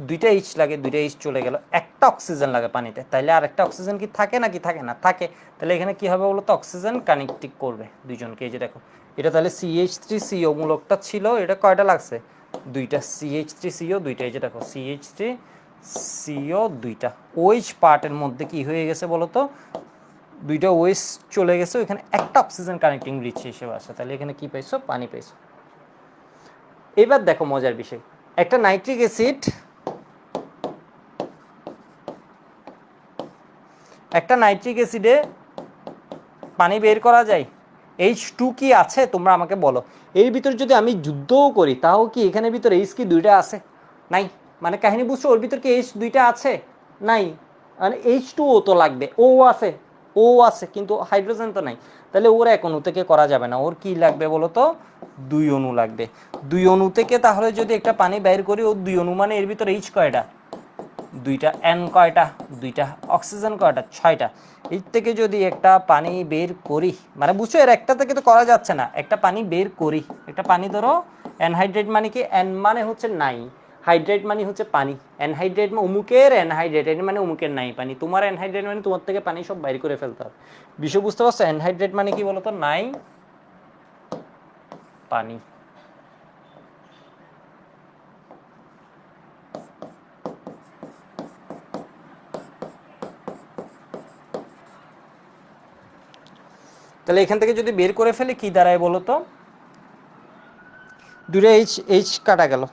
দুইটা এইচ লাগে, দুইটা এইচ চলে গেল, একটা অক্সিজেন লাগে পানিতে, তাইলে আর একটা অক্সিজেন কি থাকে নাকি থাকে না, থাকে। তাহলে এখানে কি হবে বলো তো, অক্সিজেন কানেক্টিং করবে দুইজনকে। এই যে দেখো এটা তাহলে CH3CO মূলকটা ছিল, এটা কয়টা লাগছে, দুইটা, CH3CO দুইটা। এই যে দেখো CH3CO দুইটা, OH পার্টের মধ্যে কি হয়ে গেছে বলো তো, দুইটা OH চলে গেছে, ওইখানে একটা অক্সিজেন কানেক্টিং ব্রিজ হিসেবে আসে। তাহলে এখানে কি পাইছো, পানি পাইছো। এবার দেখো মজার বিষয়, একটা নাইট্রিক অ্যাসিড, একটা নাইট্রিক অ্যাসিডে পানি বের করা যায়, H2 কি আছে তোমরা আমাকে বলো। এর ভিতর যদি আমি যুদ্ধও করি তাও কি এখানের ভিতর H কি দুইটা আছে, নাই, মানে কাহিনী বুঝছো, ওর ভিতর কি H দুইটা আছে, নাই, মানে H2O তো লাগবে, ও আছে, ও আছে কিন্তু হাইড্রোজেন তো নাই। তাহলে ওর এক অণু থেকে করা যাবে না, ওর কি লাগবে বলো তো, দুই অণু লাগবে। দুই অণু থেকে তাহলে যদি একটা পানি বের করি, ও দুই অণু মানে এর ভিতর H কয়টা, দুইটা, N কয়টা, দুইটা, অক্সিজেন কয়টা, ছয়টা। এর থেকে যদি একটা পানি বের করি, মানে বুঝছো এর একটা থেকে তো করা যাচ্ছে না, একটা পানি বের করি, একটা পানি ধরো, অ্যানহাইড্রেট মানে কি, N মানে হচ্ছে নাই, হাইড্রেট মানে হচ্ছে পানি, অ্যানহাইড্রেট মানে অমুকের অ্যানহাইড্রেট মানে অমুকের নাই পানি, তোমার অ্যানহাইড্রেট মানে তোমার থেকে পানি সব বাইর করে ফেলতে হবে। বিষয় বুঝতে পারছো, অ্যানহাইড্রেট মানে কি বলতো, নাই পানি। তাহলে এখান থেকে যদি বের করে ফেলে কি দাঁড়ায় বলো তো, দুটো এইচ এইচ কাটা গেল,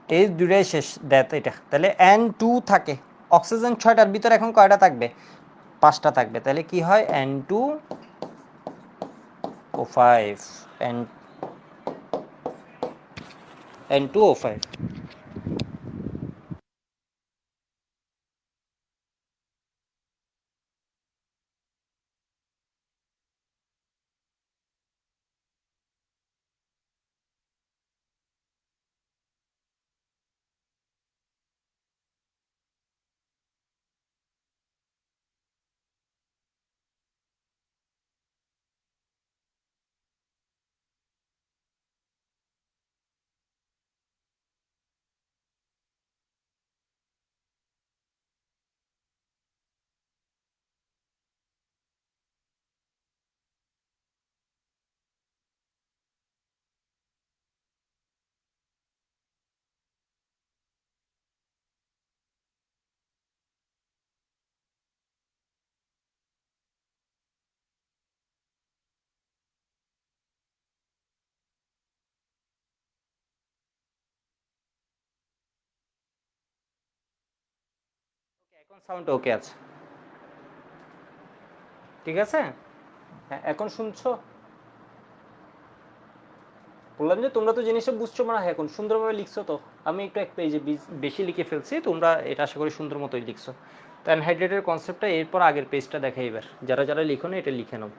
এই দুটাই শেষ ডেথ এটা। তাহলে N2 থাকে, অক্সিজেন 6টার ভিতরে এখন কয়টা থাকবে, 5টা থাকবে। তাহলে কি হয় N2O5, N2O5। এখন সাউন্ড ওকে আছে, ঠিক আছে? হ্যাঁ, এখন শুনছো? বললাম যে তোমরা তো জিনিসটা বুঝছো মনে হয়, এখন সুন্দরভাবে লিখছো তো। আমি একটু এক পেজে বেশি লিখে ফেলছি, তোমরা এটা আশা করি সুন্দর মতোই লিখছো। তো অ্যানহাইড্রেটের কনসেপ্টটা এরপর আগের পেজটা দেখে, এবার যারা যারা লিখো না এটা লিখে নাও।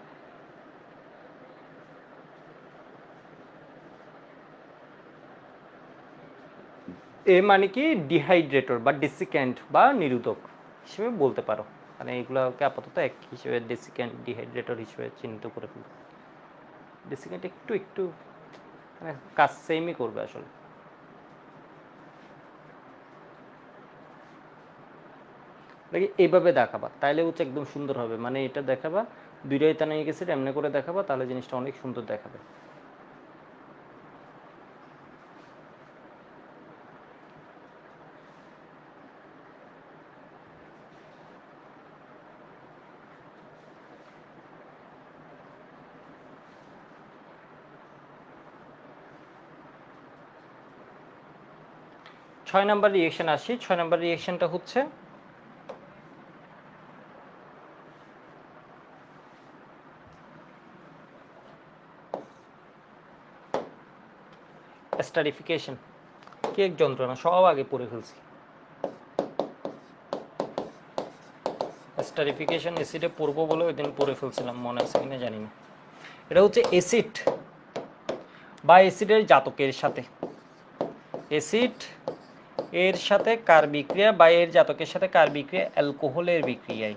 এ মানে কি ডিহাইড্রেটর বা ডেসিক্যান্ট বা নিরোধক হিসেবে বলতে পারো, মানে এগুলোকে আপাতত এক হিসেবে ডেসিক্যান্ট ডিহাইড্রেটর হিসেবে চিহ্নিত করে ফেলো। ডেসিক্যান্ট একটু একটু মানে কাজ সেমই করবে আসলে। দেখি এইভাবে দেখাবা তাহলে হচ্ছে একদম সুন্দর হবে, মানে এটা দেখাবা দুইটাই ইথানোয়িক অ্যাসিড এমনি করে দেখাবা, তাহলে জিনিসটা অনেক সুন্দর দেখাবে। ছয় নাম্বার রিয়েকশন আসি। 6 নাম্বার রিয়েকশনটা হচ্ছে স্টারিফিকেশন। কি এক যন্ত্রণা, সব আগে পড়ে ফেলছি। স্টারিফিকেশন অ্যাসিডে পড়বো বলে ওই দিন পড়ে ফেলছিলাম, মনে আছে কিনা জানি না। এটা হচ্ছে অ্যাসিড বা অ্যাসিডের জাতকের সাথে, অ্যাসিড এর সাথে কার বিক্রিয়া বা এর জাতকের সাথে কার বিক্রিয়া, অ্যালকোহলের বিক্রিয়ায়।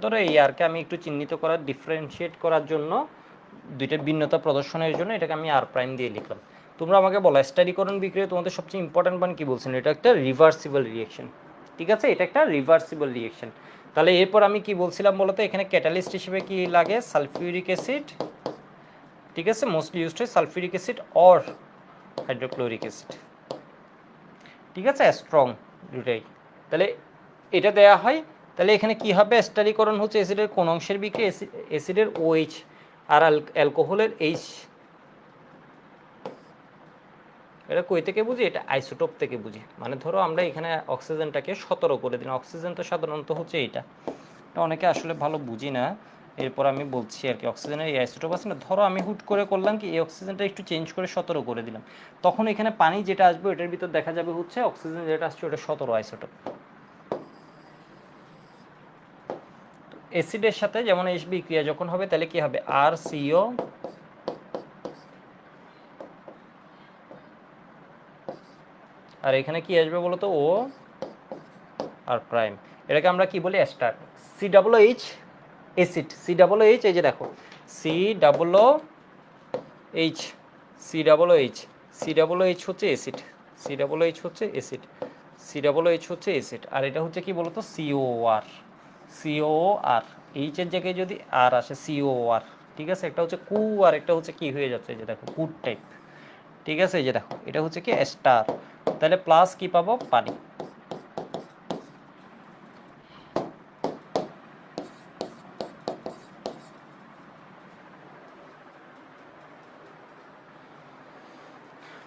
ধরো এই আরকে আমি একটু চিহ্নিত করার, ডিফারেন্সিয়েট করার জন্য, দুইটার ভিন্নতা প্রদর্শনের জন্য এটাকে আমি আর প্রাইম দিয়ে লিখলাম। তোমরা আমাকে বলো স্টারিকরণ বিক্রিয়া তোমাদের সবচেয়ে ইম্পর্টেন্ট মান কি বলছেন, এটা একটা রিভার্সিবল রিয়েকশন, ঠিক আছে? এটা একটা রিভার্সিবল রিয়েকশন। তাহলে এরপর আমি কি বলছিলাম বলতো, এখানে ক্যাটালিস্ট হিসেবে কি লাগে, সালফিউরিক অ্যাসিড, ঠিক আছে? মোস্টলি ইউজড হয় sulphuric acid or hydrochloric acid, ঠিক আছে? স্ট্রং দুটাই। তাহলে এটা দেয়া হয়। তাহলে এখানে কি হবে, স্টারিকরণ হচ্ছে অ্যাসিডের কোন অংশের বিক্রিয়া, অ্যাসিডের OH আর অ্যালকোহলের H। এটা কই থেকে বুঝি, এটা আইসোটোপ থেকে বুঝি। মানে ধরো আমরা এখানে অক্সিজেনটাকে 17 করে দিলাম, অক্সিজেন তো সাধারণত হচ্ছে এটা অনেকে আসলে ভালো বুঝি না। এরপর আমি বলছি আর কি, অক্সিজেনের এই আইসোটোপ আছে না, ধরো আমি হুট করে করলাম কি এই অক্সিজেনটা একটু চেঞ্জ করে 17 করে দিলাম, তখন এখানে পানি যেটা আসবে এটার ভিতর দেখা যাবে হচ্ছে অক্সিজেন যেটা আসছে ওটা 17 আইসোটোপ। অ্যাসিডের সাথে যেমন H বিক্রিয়া যখন হবে তাহলে কি হবে, RCO, আর এখানে কি আসবে বলো তো, O আর প্রাইম। এটাকে আমরা কি বলি, স্টার। COOH অ্যাসিড, COOH এই যে দেখো, COOH, COOH, COOH হচ্ছে অ্যাসিড, COOH হচ্ছে অ্যাসিড, COOH হচ্ছে অ্যাসিড, আর এটা হচ্ছে কি বলতো COOR, COOR, এইচের জায়গায় যদি আর আসে COOR, ঠিক আছে? একটা হচ্ছে কু আর একটা হচ্ছে কি হয়ে যাচ্ছে, এই যে দেখো কুট টাইপ, ঠিক আছে? এই যে দেখো এটা হচ্ছে কি স্টার, তাহলে প্লাস কি পাবো, পানি।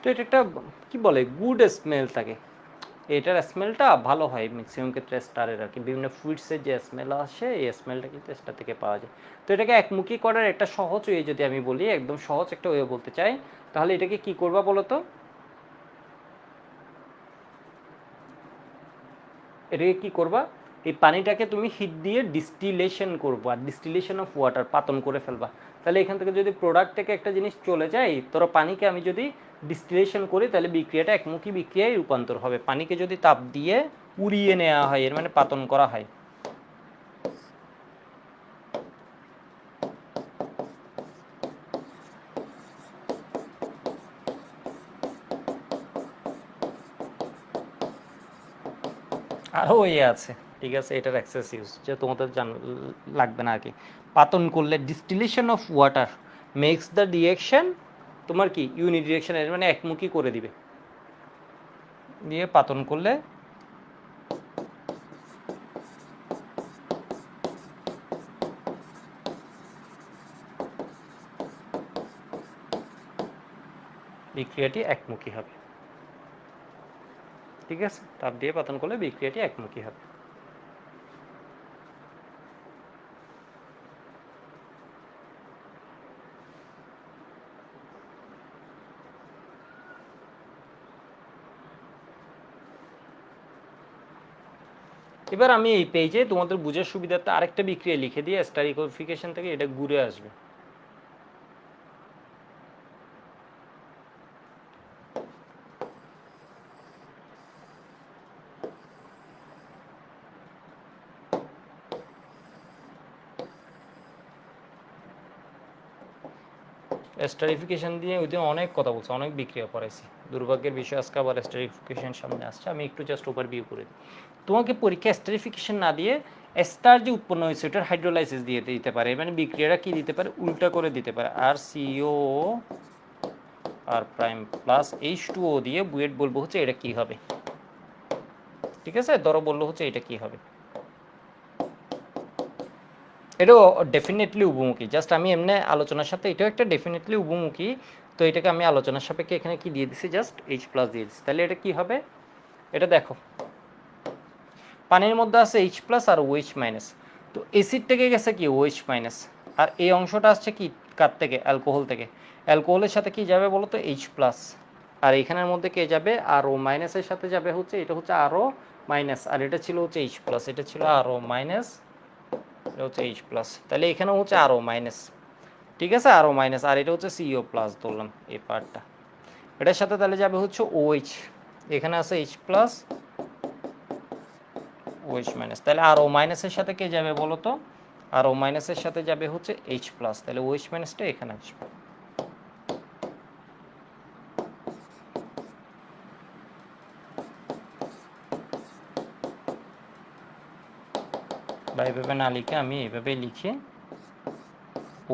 তো এটা একটা কি বলে গুড স্মেল থাকে, এটার স্মেলটা ভালো হয় ম্যাক্সিমাম ক্ষেত্রে স্টারের আর কি। বিভিন্ন ফুডসের যে স্মেল আসে এই স্মেলটা কিন্তু স্টার থেকে পাওয়া যায়। তো এটাকে একমুখী করার একটা সহজ ওয়ে যদি আমি বলি, একদম সহজ একটা ওয়ে বলতে চাই, তাহলে এটাকে কি করবা বলো তো? এটাকে কি করবা, এই পানিটাকে তুমি হিট দিয়ে ডিস্টিলেশন করবা, ডিস্টিলেশন অফ ওয়াটার, পাতন করে ফেলবা। তাহলে এখান থেকে যদি প্রোডাক্ট থেকে একটা জিনিস চলে যায়, ধরো পানিকে আমি যদি ডিস্টিলেশন করি তাহলে বিক্রিয়াটা একমুখী বিক্রিয়ায় রূপান্তর হবে। পানিকে যদি তাপ দিয়ে উড়িয়ে নেওয়া হয়, এর মানে পাতন করা হয়। আরও ইয়ে আছে, ঠিক আছে, এটার অ্যাক্সেস ইউজ যে তোমাদের লাগবে না আর কি। পাতন করলে distillation of water makes the reaction তোমার কি ইউনিডিরেকশন, এর মানে একমুখী করে দিবে, দিয়ে পাতন করলে বিক্রিয়াটি একমুখী হবে। ঠিক আছে, তাপ দিয়ে পাতন করলে বিক্রিয়াটি একমুখী হবে। এবার আমি এই পেজে তোমাদের বুঝার সুবিধার্থে আরেকটা বিক্রিয়া লিখে দিয়ে স্টারিফিকেশন থেকে এটা ঘুরে আসবে। স্টারিফিকেশন দিয়ে ওই দিন অনেক কথা বলছে, অনেক বিক্রিয়া করাইছি, দুর্ভাগ্যের বিষয় আজকে আবার স্টারিফিকেশন সামনে আসছে। আমি একটু জাস্ট ওভারভিউ করে দিই তোমাকে। পরীক্ষা স্টারিফিকেশন না দিয়ে স্টার যে উৎপন্ন হয়েছে ওটার হাইড্রোলাইসিস দিয়ে দিতে পারে, মানে বিক্রিয়াটা কি দিতে পারে, উল্টা করে দিতে পারে। আর সিও আর প্রাইম প্লাস H2O দিয়ে বুয়েট বলবো হচ্ছে এটা কি হবে। ঠিক আছে, ধরো বললো হচ্ছে এটা কি হবে। এটাও ডেফিনেটলি উপমুখী, জাস্ট আমি এমনি আলোচনার সাথে এটাও একটা ডেফিনেটলি উপমুখী। তো এটাকে আমি আলোচনার সাপেক্ষে এখানে কি দিয়ে দিছি, জাস্ট H+ দিয়ে দিচ্ছি। তাহলে এটা কি হবে, এটা দেখো পানির মধ্যে আছে H+ আর OH-। তো অ্যাসিড থেকে গেছে কি OH-, আর এই অংশটা আসছে কি কার থেকে, অ্যালকোহল থেকে। অ্যালকোহলের সাথে কি যাবে বলো তো H+, আর এখানের মধ্যে কে যাবে RO- এর সাথে যাবে হচ্ছে, এটা হচ্ছে RO-, আর এটা ছিল হচ্ছে H+, এটা ছিল RO-, এটা হচ্ছে H+। তাহলে এখানেও হচ্ছে RO-, ঠিক আছে, RO-, আর এটা হচ্ছে CO+ ধরলাম এই পার্টটা। এটার সাথে তাহলে যাবে হচ্ছে OH, এখানে আছে H+, OH-, তাহলে RO-, এর সাথে কে যাবে বলো তো, RO-, এর সাথে যাবে হচ্ছে H+, তাহলে OH-টা এখানে আসবে। বা এইভাবে না লিখে আমি এইভাবে লিখি,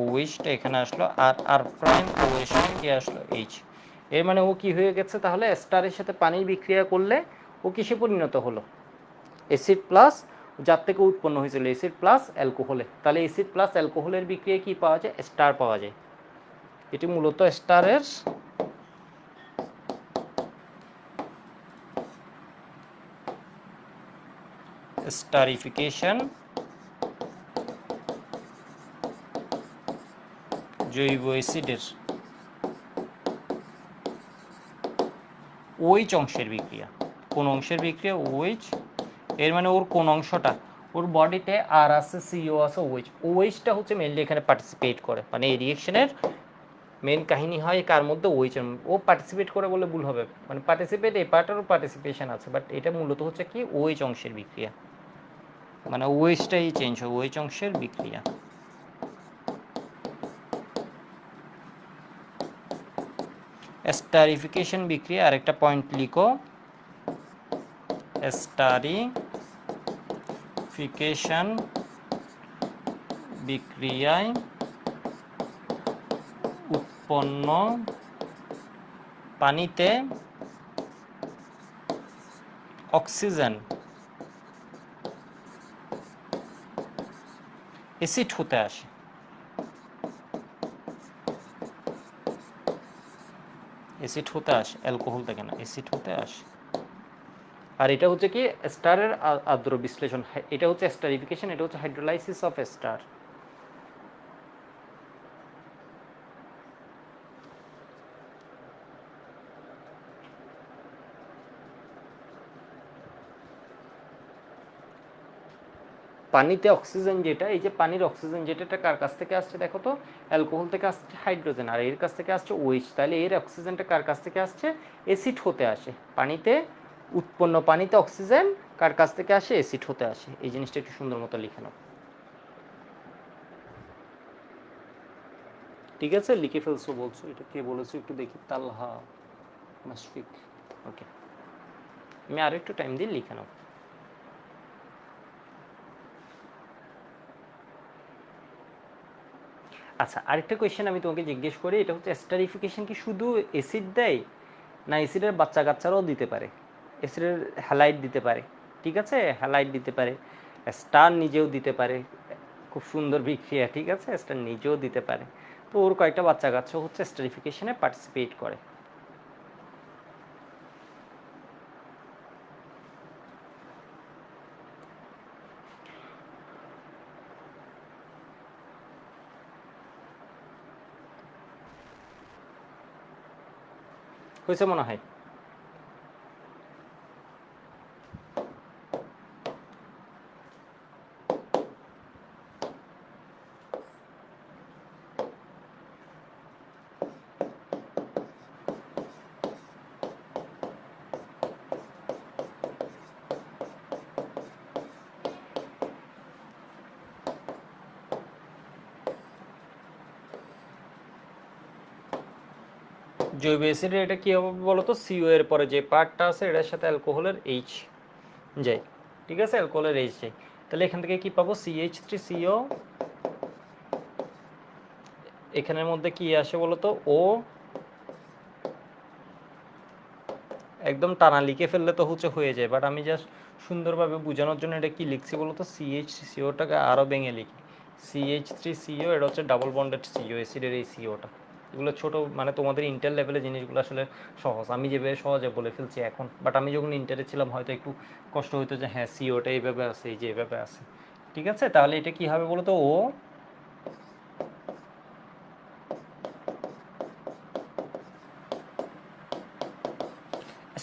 OH-টা এখানে আসলো, আর R', OH কি আসলো H। এর মানে ও কি হয়ে গেছে তাহলে, স্টারের সাথে পানির বিক্রিয়া করলে ও কিসে পরিণত হলো, অ্যাসিড প্লাস, যার থেকে উৎপন্ন হয়েছিল অ্যাসিড প্লাস অ্যালকোহলে। তাহলে অ্যাসিড প্লাস অ্যালকোহলের বিক্রিয়ায় কি পাওয়া যায়, স্টার পাওয়া যায়। এটি মূলত স্টারের স্টারিফিকেশন, জৈব অ্যাসিডের OH অংশের বিক্রিয়া। কোন অংশের বিক্রিয়া, OH। এর মানে ওর কোন অংশটা, ওর বডিতে আর আছে, CO আছে, OH-টা হচ্ছে মেইনলি এখানে পার্টিসিপেট করে, মানে এই রিয়েকশনের মেন কাহিনী হয় কার মধ্যে, OH-এর। ও পার্টিসিপেট করে বলে ভুল হবে, মানে পার্টিসিপেট এই পার্টেরও পার্টিসিপেশন আছে, বাট এটা মূলত হচ্ছে কি OH অংশের বিক্রিয়া, মানে OH-টাই চেঞ্জ হয়, OH অংশের বিক্রিয়া। স্টারিফিকেশন বিক্রিয়া আরেকটা পয়েন্ট লিখো, স্টারিফিকেশন বিক্রিয়ায় উৎপন্ন পানিতে অক্সিজেন অ্যাসিড হতে আসে। অ্যাসিড হতে আসে, অ্যালকোহল থেকে না, অ্যাসিড হতে আসে। আর এটা হচ্ছে কি স্টারের আদ্র বিশ্লেষণ, এটা হচ্ছে স্টারিফিকেশন, এটা হচ্ছে হাইড্রোলাইসিস অফ স্টার। পানিতে অক্সিজেন যেটা, এই যে পানির অক্সিজেন যেটা, এটা কার কাছ থেকে আসছে দেখো তো, অ্যালকোহল থেকে আসছে হাইড্রোজেন, আর এর কাছ থেকে আসছে ওএইচ। তাহলে এর অক্সিজেনটা কার কাছ থেকে আসছে, অ্যাসিড হতে আসে। পানিতে উৎপন্ন পানিতে অক্সিজেন কার কাছ থেকে আসে, অ্যাসিড হতে আসে। এই জিনিসটা একটু সুন্দর মতো লিখে নাও, ঠিক আছে? লিখে ফেলছো বলছো, এটা কে বলেছো একটু দেখি, তালহা মাশফিক। ওকে, আমি আর একটু টাইম দিয়ে লিখে নাও। আচ্ছা, আরেকটা কোয়েশ্চেন আমি তোমাকে জিজ্ঞেস করি, এটা হচ্ছে স্টারিফিকেশন কি শুধু অ্যাসিড দেয়, না অ্যাসিডের বাচ্চা কাচ্চারাও দিতে পারে? অ্যাসিডের হ্যালাইড দিতে পারে, ঠিক আছে, হ্যালাইড দিতে পারে, স্টার নিজেও দিতে পারে, খুব সুন্দর বিক্রিয়া, ঠিক আছে, স্টার নিজেও দিতে পারে। তো ওর কয়েকটা বাচ্চা কাচ্চা হচ্ছে স্টারিফিকেশনে পার্টিসিপেট করে। হয়েছে মনে হয়। জৈব অ্যাসিডের এটা কী হবে বলো তো, সিও এর পরে যে পার্টটা আছে এটার সাথে অ্যালকোহলের এইচ যায়, ঠিক আছে, অ্যালকোহলের এইচ যায়। তাহলে এখান থেকে কি পাবো, CH3CO, এখানের মধ্যে কি আসে বলো তো, ও। একদম টানা লিখে ফেললে তো হচ্ছে হয়ে যায়, বাট আমি জাস্ট সুন্দরভাবে বোঝানোর জন্য এটা কি লিখছি বলো তো, CH3COটাকে আরও ভেঙে লিখি, CH3CO, এটা হচ্ছে ডাবল বন্ডেড সিও, অ্যাসিডের এই সিওটা। এগুলো ছোট, মানে তোমাদের ইন্টার লেভেলের জিনিসগুলো আসলে সহজ, আমি যেভাবে সহজে বলে ফেলছি এখন, বাট আমি যখন ইন্টারে ছিলাম হয়তো একটু কষ্ট হতো যে হ্যাঁ সিওটা এইভাবে আছে, এই যে এইভাবে আছে, ঠিক আছে। তাহলে এটা কি হবে বলো তো, ও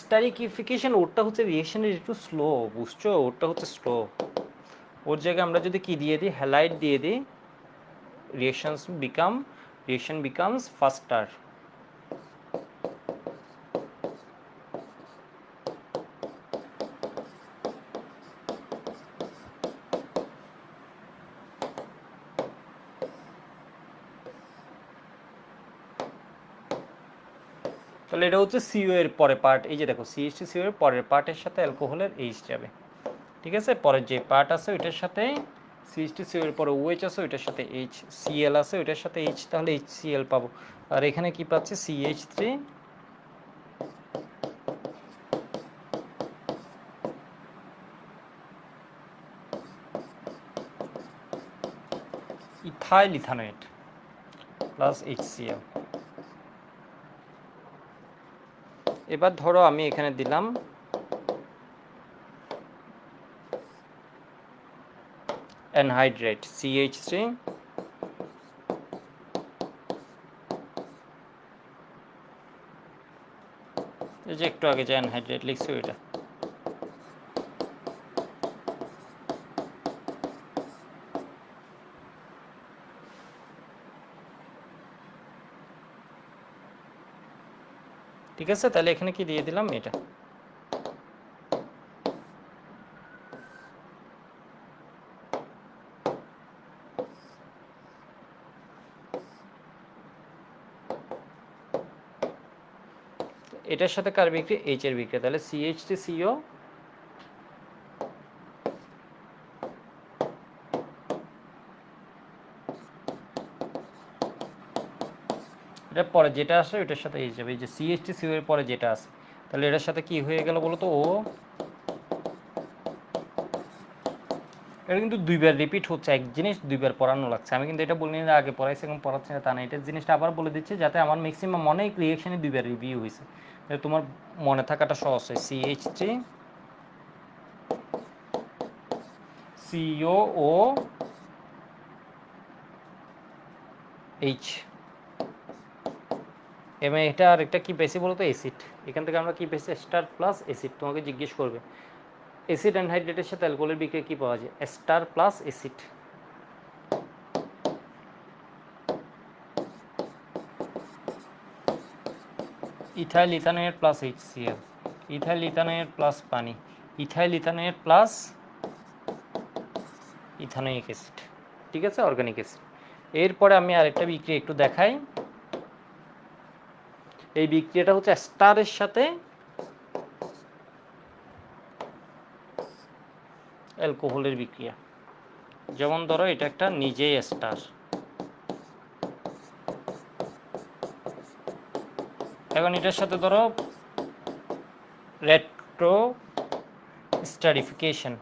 স্টারিকিফিকেশন, ওরটা হচ্ছে রিয়েকশনের একটু স্লো, বুঝছো, ওরটা হচ্ছে স্লো। ওর জায়গায় আমরা যদি কি দিয়ে দিই, হ্যালাইড দিয়ে দিই, reaction becomes faster. তাহলে এটা হচ্ছে সিও এর পরে পার্ট, এই যে দেখো CH2CO এর পরের পার্টের সাথে অ্যালকোহলের এইচ যাবে, ঠিক আছে। পরের যে পার্ট আছে ওইটার সাথে CH2CO এর পরে OH আছে, ওইটার সাথে HCl আছে, ওইটার সাথে H, তাহলে HCl পাবো। আর এখানে কি পাচ্ছি, CH3 ethyl ethanoate plus HCl। এবার ধরো আমি এখানে দিলাম অ্যানহাইড্রেট CH3, এই যে একটু আগে যে অ্যানহাইড্রেট লিখছি ওইটা, ঠিক আছে। তাহলে এখানে কি দিয়ে দিলাম, এটা। এটার সাথে কার বিক্রি, এইচ এর বিক্রি, তাহলে CH3CO, এটার পরে যেটা আসে ওইটার সাথে এইচ যাবে, এই যে CH3CO এর পরে যেটা আছে, তাহলে এটার সাথে কি হয়ে গেল বলো তো, ও। এটা কিন্তু দুইবার রিপিট হচ্ছে, এক জিনিস দুইবার পড়ানো লাগছে। আমি কিন্তু এটা বলিনি যে আগে পড়াইছি এবং পড়াচ্ছি না তা না, এটা জিনিসটা আবার বলে দিচ্ছি যাতে আমার ম্যাক্সিমাম মনে রিয়েকশনে দুইবার রিভিউ হয়েছে, তোমার মনে থাকাটা সহজ হয়। CH3 COOH, এবং এটা আর একটা কী পেয়েছি বলতো, অ্যাসিড। এখান থেকে আমরা কী পেয়েছি, স্টার প্লাস অ্যাসিড। তোমাকে জিজ্ঞেস করবে অ্যাসিড অ্যানহাইড্রেটের সাথে অ্যালকোহলের বিক্রিয়া কী পাওয়া যায়, ester plus acid. Ethyl ethanoate plus HCl, ethyl ethanoate plus পানি, ethyl ethanoate plus ethanoic acid. ঠিক আছে, অর্গানিক অ্যাসিড। এরপরে আমি আরেকটা বিক্রিয়া একটু দেখাই। এই বিক্রিয়াটা হচ্ছে স্টারের সাথে অ্যালকোহলের বিক্রিয়া। যেমন ধরো এটা একটা নিজেই স্টার, এখন এটার সাথে ধরো রেট্রো স্টারিফিকেশন,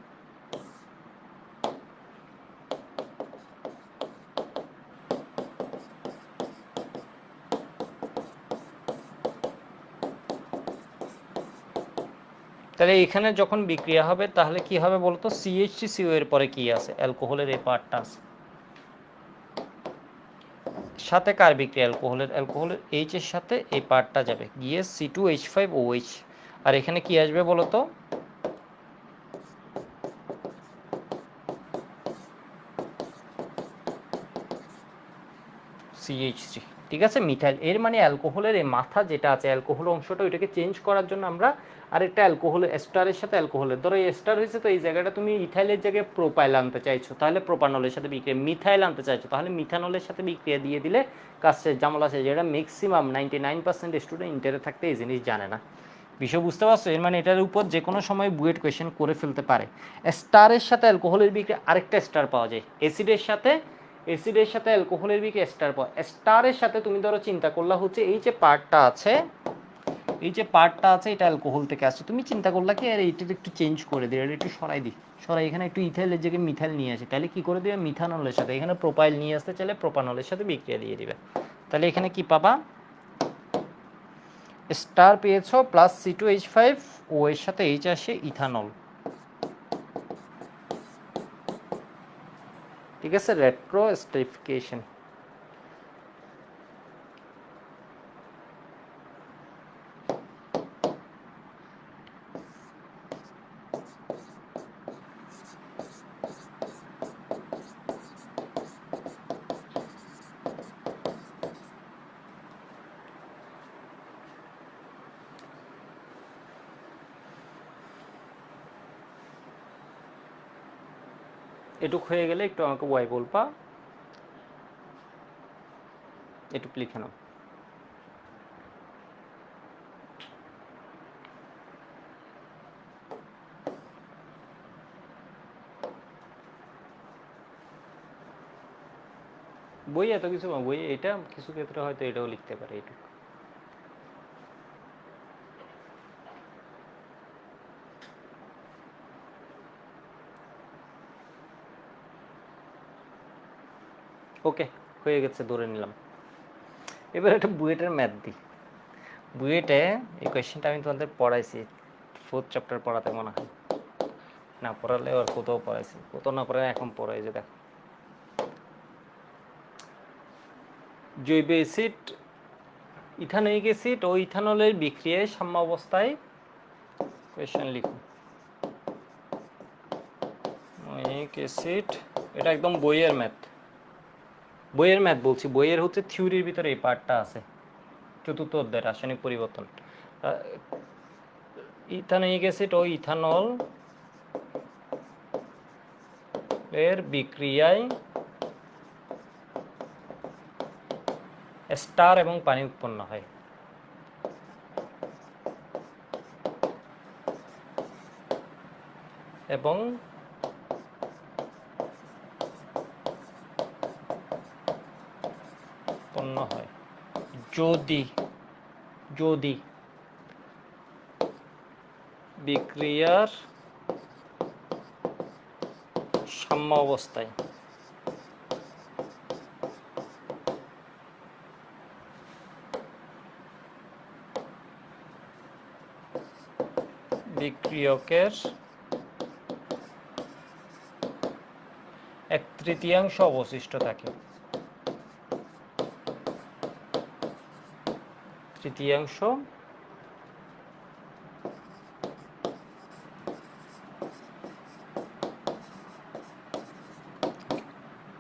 তাহলে এখানে যখন বিক্রিয়া হবে তাহলে কি হবে বলতো, CH3CO এর পরে কি আছে, অ্যালকোহলের এই পার্টটা আছে, সাথে কার বিক্রিয়া, অ্যালকোহলের H এর সাথে এই পার্টটা যাবে গিয়ে C2H5OH, আর এখানে কি আসবে বলতো, CH3। ঠিক আছে, মিথাইল। এর মানে অ্যালকোহলের এই মাথা যেটা আছে, অ্যালকোহল অংশটা, ওইটাকে চেঞ্জ করার জন্য আমরা আরেকটা অ্যালকোহলের এস্টারের সাথে অ্যালকোহলের, ধরো এই এস্টার হয়েছে তো এই জায়গাটা তুমি ইথাইলের জায়গায় প্রোপাইল আনতে চাইছো, তাহলে প্রোপানলের সাথে বিক্রিয়া, মিথাইল আনতে চাইছো তাহলে মিথানলের সাথে বিক্রিয়া দিয়ে দিলে কাজ শেষ, জামলা শেষ। যেটা ম্যাক্সিমাম 99% স্টুডেন্ট ইন্টারে থাকতে এই জিনিস জানে না। বিষয় বুঝতে পারছো? এর মানে এটার উপর যে কোনো সময় বুয়েট কোয়েশ্চেন করে ফেলতে পারে। স্টারের সাথে অ্যালকোহলের বিক্রিয়া আরেকটা স্টার পাওয়া যায়, অ্যাসিডের সাথে অ্যালকোহলের বিক্রিয়া স্টার পাওয়া। স্টারের সাথে তুমি ধরো চিন্তা করলা হচ্ছে এই যে পার্টটা আছে, এটা অ্যালকোহল থেকে আসছে, তুমি চিন্তা করলা কি আর এইটা একটু চেঞ্জ করে দিই, এটা একটু সরাই দিই, এখানে একটু ইথাইলের জায়গায় মিথাইল নিয়ে আসে, তাহলে কি করে দিবে, মিথানলের সাথে, এখানে প্রোপাইল নিয়ে আসতে চাইলে প্রোপানলের সাথে বিক্রিয়া দিয়ে দিবে। তাহলে এখানে কি পাবা, স্টার পেয়েছো প্লাস C2H5O এর সাথে H আসে ইথানল। ঠিক আছে, রেট্রো স্টারিফিকেশন। এটুক হয়ে গেলে একটু আমাকে ওয়াই বলবা, এটুক লিখে নাও। বই এত কিছু বই, এটা কিছু ক্ষেত্রে হয়তো এটাও লিখতে পারে এটুক। ওকে, হয়ে গেছে, ধরে নিলাম। এবার একটা বুয়েটের ম্যাথ দিই। বুয়েটে এই কোয়েশ্চেনটা আমি তোমাদের পড়াইছি 4th চ্যাপ্টার পড়াতে মনে হয়, না পড়ালে আর কোথাও পড়াইছি, কোথাও না পড়াই এখন পড়াই। যে দেখো, জৈব অ্যাসিড ইথানোয়িক অ্যাসিড ও ইথানলের বিক্রিয়ায় সাম্যাবস্থায়, কোয়েশ্চেন লিখুন অ্যাসিড, এটা একদম বইয়ের ম্যাথ, বলছি, বইয়ের হচ্ছে থিওরির ভিতরে এই পার্টটা আছে, চতুর্থ অধ্যায় রাসায়নিক পরিবর্তন। ইথানোয়িক অ্যাসিড ও ইথানল এর বিক্রিয়ায় স্টার এবং পানি উৎপন্ন হয়। এবং উৎপন্ন হয় যদি বিক্রিয়ার সাম্য অবস্থায় বিক্রিয়কের 1/3 অবশিষ্ট থাকে। তৃতীয়াংশ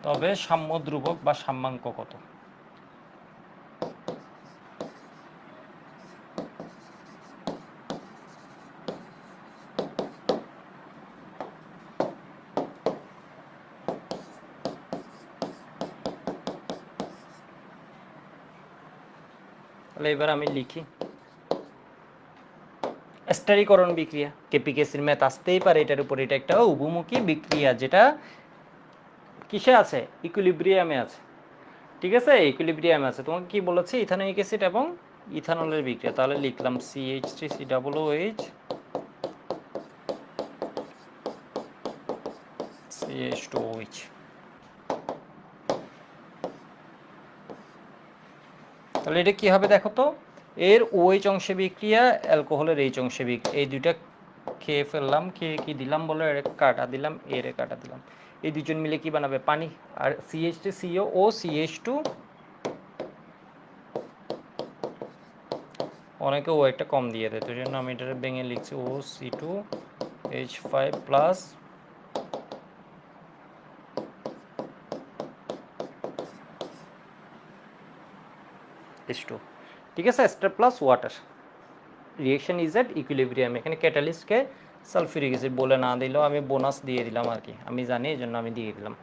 তবে সাম্য ধ্রুবক বা সাম্যাঙ্ক কত? তাহলে এবার আমি লিখি স্টারীকরণ বিক্রিয়া। কেপিকেসির ম্যাথ আসতেই পারে এটার উপর। এটা একটা উভমুখী বিক্রিয়া যেটা কিসে আছে? ইকুইলিব্রিয়ামে আছে। ঠিক আছে, ইকুইলিব্রিয়ামে আছে। তোমাকে কি বলেছে? ইথানোয়িক অ্যাসিড এবং ইথানলের বিক্রিয়া। তাহলে লিখলাম CH3COOH CH2OH। তাহলে এটা কি হবে দেখো তো, এর OH অংশে বিক্রিয়া, অ্যালকোহলের H অংশে বিক্রিয়া। এই দুইটা খেয়ে ফেললাম, খেয়ে কি দিলাম বলো? এর কাটা দিলাম, এর কাটা দিলাম। এই দুজন মিলে কি বানাবে? পানি। আর CH3COO CH2, অনেকে ও একটা কম দিয়ে দেয়, তো জন্য আমি এটা ভেঙে লিখছি OC2H5 প্লাস H2। ঠিক আছে, ester plus water, reaction is at equilibrium. এখানে ক্যাটালিস্টকে সালফিউরিক অ্যাসিড বলে না দিলেও আমি বোনাস দিয়ে দিলাম আর কি, আমি জানি এই জন্য আমি দিয়ে দিলাম।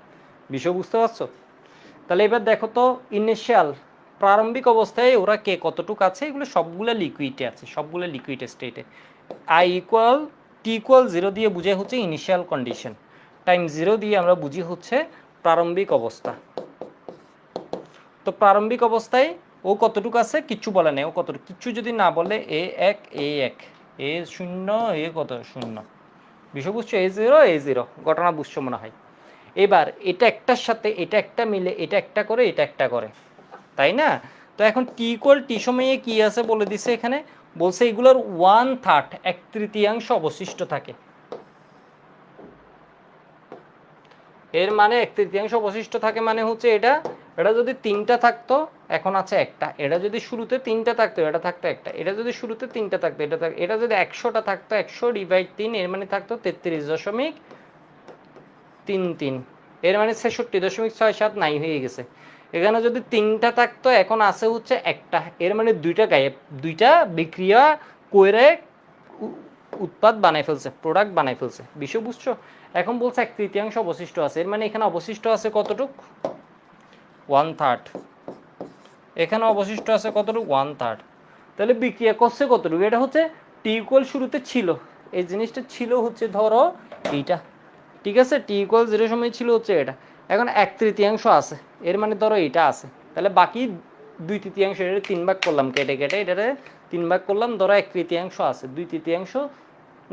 বিষয় বুঝতে পারছো? তাহলে এবার দেখো তো, ইনিশিয়াল প্রারম্ভিক অবস্থায় ওরা কে কতটুকু আছে, এগুলো সবগুলো লিকুইডে আছে, সবগুলো লিকুইড স্টেটে। T=0 দিয়ে বুঝে হচ্ছে ইনিশিয়াল কন্ডিশন, টাইম 0 দিয়ে আমরা বুঝি হচ্ছে প্রারম্ভিক অবস্থা। তো প্রারম্ভিক অবস্থায় ও কতটুকু আছে কিচ্ছু বলে নেই, ও কতটুকু কিচ্ছু যদি না বলে A1 A1 A0 এ কত 0, বিষয় বুঝছো? A0 A0, ঘটনা বুঝছো মনে হয়। এবার এটা একটার সাথে এটা একটা মিলে এটা একটা করে এটা একটা করে, তাই না? তো এখন T সময়ে কি আছে বলে দিছে এখানে, বলছে এগুলোর 1/3 1/3 অবশিষ্ট থাকে। এর মানে 1/3 অবশিষ্ট থাকে মানে হচ্ছে এটা যদি 3টা থাকতো, এখন আছে একটা। এটা যদি শুরুতে 3টা থাকতো, এটা থাকতো একটা। এটা যদি শুরুতে 3টা থাকতো, এটা যদি 100টা থাকতো, 100/3, এর মানে থাকতো 33.33। এর মানে 66.67 নাই হয়ে গেছে। এখানে যদি 3টা থাকতো, এখন আছে হচ্ছে একটা। এর মানে 2টা গায়েব, 2টা বিক্রিয়া করে উৎপাদ বানাই ফেলছে, প্রোডাক্ট বানাই ফেলছে। বিষয় বুঝছো? এখন বলছে 1/3 অবশিষ্ট আছে, এর মানে এখানে অবশিষ্ট আছে কতটুক? 1/3। এখানে অবশিষ্ট আছে কতটুক? 1/3। তাহলে বিক্রিয়া করছে কতটুকু? এটা হচ্ছে T= শুরুতে ছিল, এই জিনিসটা ছিল হচ্ছে ধরো এইটা, ঠিক আছে? T=0 সময় ছিল হচ্ছে এটা। এখন 1/3 আছে, এর মানে ধরো এটা আছে। তাহলে বাকি 2/3, এটা 3 ভাগ করলাম কেটে কেটে, এটারে 3 ভাগ করলাম, ধরো 1/3 আছে, 2/3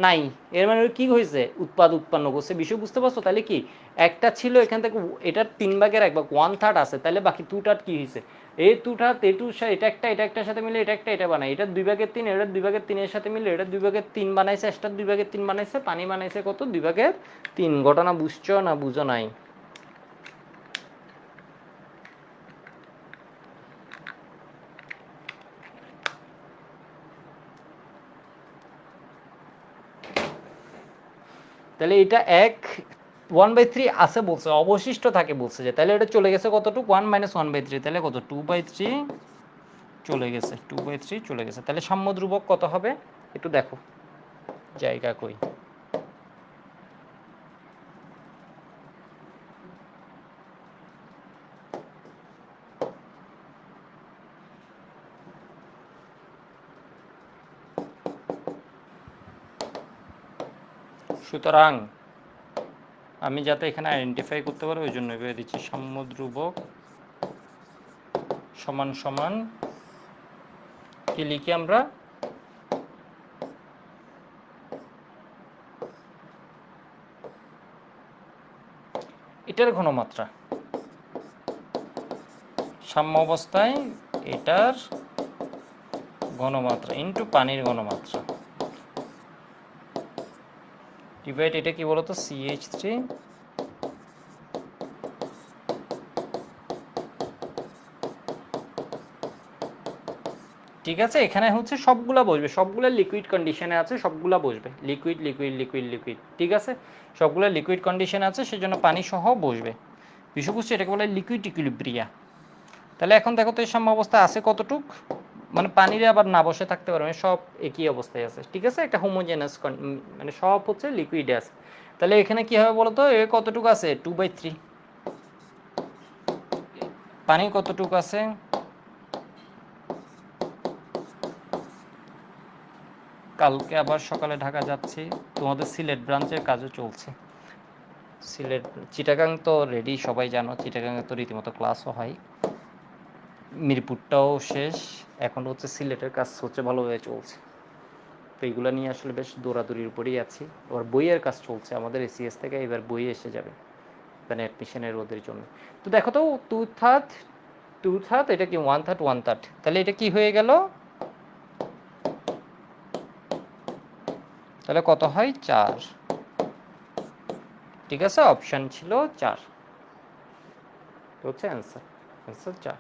নাই। এর মানে কি হয়েছে? উৎপন্ন করছে। বিষয় বুঝতে পারছো? তাহলে কি একটা ছিল, এখান থেকে এটার 3 ভাগের 1 ভাগ 1/3 আছে, তাহলে বাকি 2/3 কি হয়েছে? এই 2/3 এটা একটা এটা একটার সাথে মিলে এটা একটা এটা বানায়, এটা 2/3, এটা 2/3 এর সাথে মিলে এটা 2/3 বানাইছে, এক্সট্রা 2/3 বানাইছে, পানি বানাইছে কত? 2/3। ঘটনা বুঝছো না বুঝো নাই? তাহলে এটা 1/3 আছে বলছে, অবশিষ্ট থাকে বলছে যে, তাহলে এটা চলে গেছে কতটুকু? 1 - 1/3, তাহলে কত? 2/3 চলে গেছে, 2/3 চলে গেছে। তাহলে সাম্য ধ্রুবক কত হবে একটু দেখো, জায়গা কই? সুতরাং আমি যাতে এখানে আইডেন্টিফাই করতে পারো ওই জন্য ভেবে দিচ্ছি সাম্য ধ্রুবক সমান সমান কি লিখি আমরা? এটার ঘনমাত্রা, সাম্য অবস্থায় এটার ঘনমাত্রা ইনটু পানির ঘনমাত্রা ডিভাইড, এটা কি বলতো CH3 ঠিক আছে। এখানে হচ্ছে সবগুলা বসবে, সবগুলা লিকুইড কন্ডিশনে আছে, সবগুলা বসবে লিকুইড লিকুইড লিকুইড লিকুইড, ঠিক আছে, সবগুলা লিকুইড কন্ডিশনে আছে, সেজন্য পানি সহ বসবে। বিষয় বুঝছে, এটাকে বলে লিকুইড ইকুইলিব্রিয়া। তাহলে এখন দেখো তো এর সাম্য অবস্থা আছে কতটুক, মানে পানিরে আবার না বসে থাকতে পারবে, সব একই অবস্থায় আছে, ঠিক আছে, একটা হোমোজেনাস মানে সব হচ্ছে লিকুইডে আছে। তাহলে এখানে কি হবে বলো তো, এ কতটুকু আছে 2/3, পানি কতটুকু আছে, কালকে আবার সকালে ঢাকা যাচ্ছি, তোমাদের সিলেট ব্রাঞ্চের কাজও চলছে। সিলেট চিটাগাং তো রেডি, সবাই জানো, চিটাগাংয়ে তো রীতিমতো ক্লাসও হয়, মিরপুরটাও শেষ, এখন হচ্ছে সিলেটের কাজ হচ্ছে ভালোভাবে চলছে। তো এইগুলো নিয়ে আসলে বেশ দৌড়াদৌড়ির উপরেই আছি। আবার বইয়ের কাজ চলছে আমাদের এসিএস থেকে, এবার বই এসে যাবে মানে অ্যাডমিশনের ওদের জন্য। তো দেখো তো 2/3 এটা কি 1/3, তাহলে এটা কি হয়ে গেল, তাহলে কত হয় 4, ঠিক আছে, অপশান ছিল 4, হচ্ছে অ্যান্সার, অ্যান্সার 4।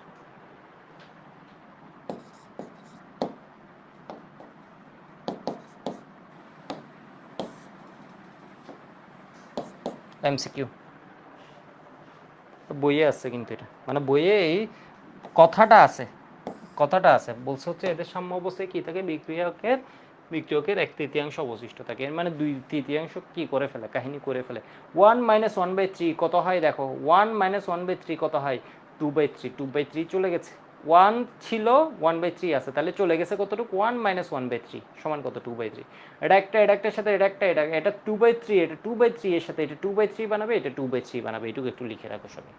MCQ বইয়ে আছে, কিন্তু এটা মানে বইয়ে এই কথাটা আছে, কথাটা আছে বলছে হচ্ছে এদের সাম্য অবস্থায় কি থাকে, বিক্রিয়কের 1/3 অবশিষ্ট থাকে, এর মানে 2/3 কি করে ফেলে, কাহিনী করে ফেলে। 1 - 1/3 কত হয় দেখো, 1 - 1/3 কত হয় 2/3, 2/3 চলে গেছে, 1 ছিল 1/3 আছে, তাহলে চলে গেছে কতটুকু, 1 - 1/3 সমান কত 2/3। এটা একটার সাথে এটা 2/3, এটা 2/3 এর সাথে এটা 2/3 বানাবে, এটা 2/3 বানাবে, এটুকু একটু লিখে রাখো সবাই।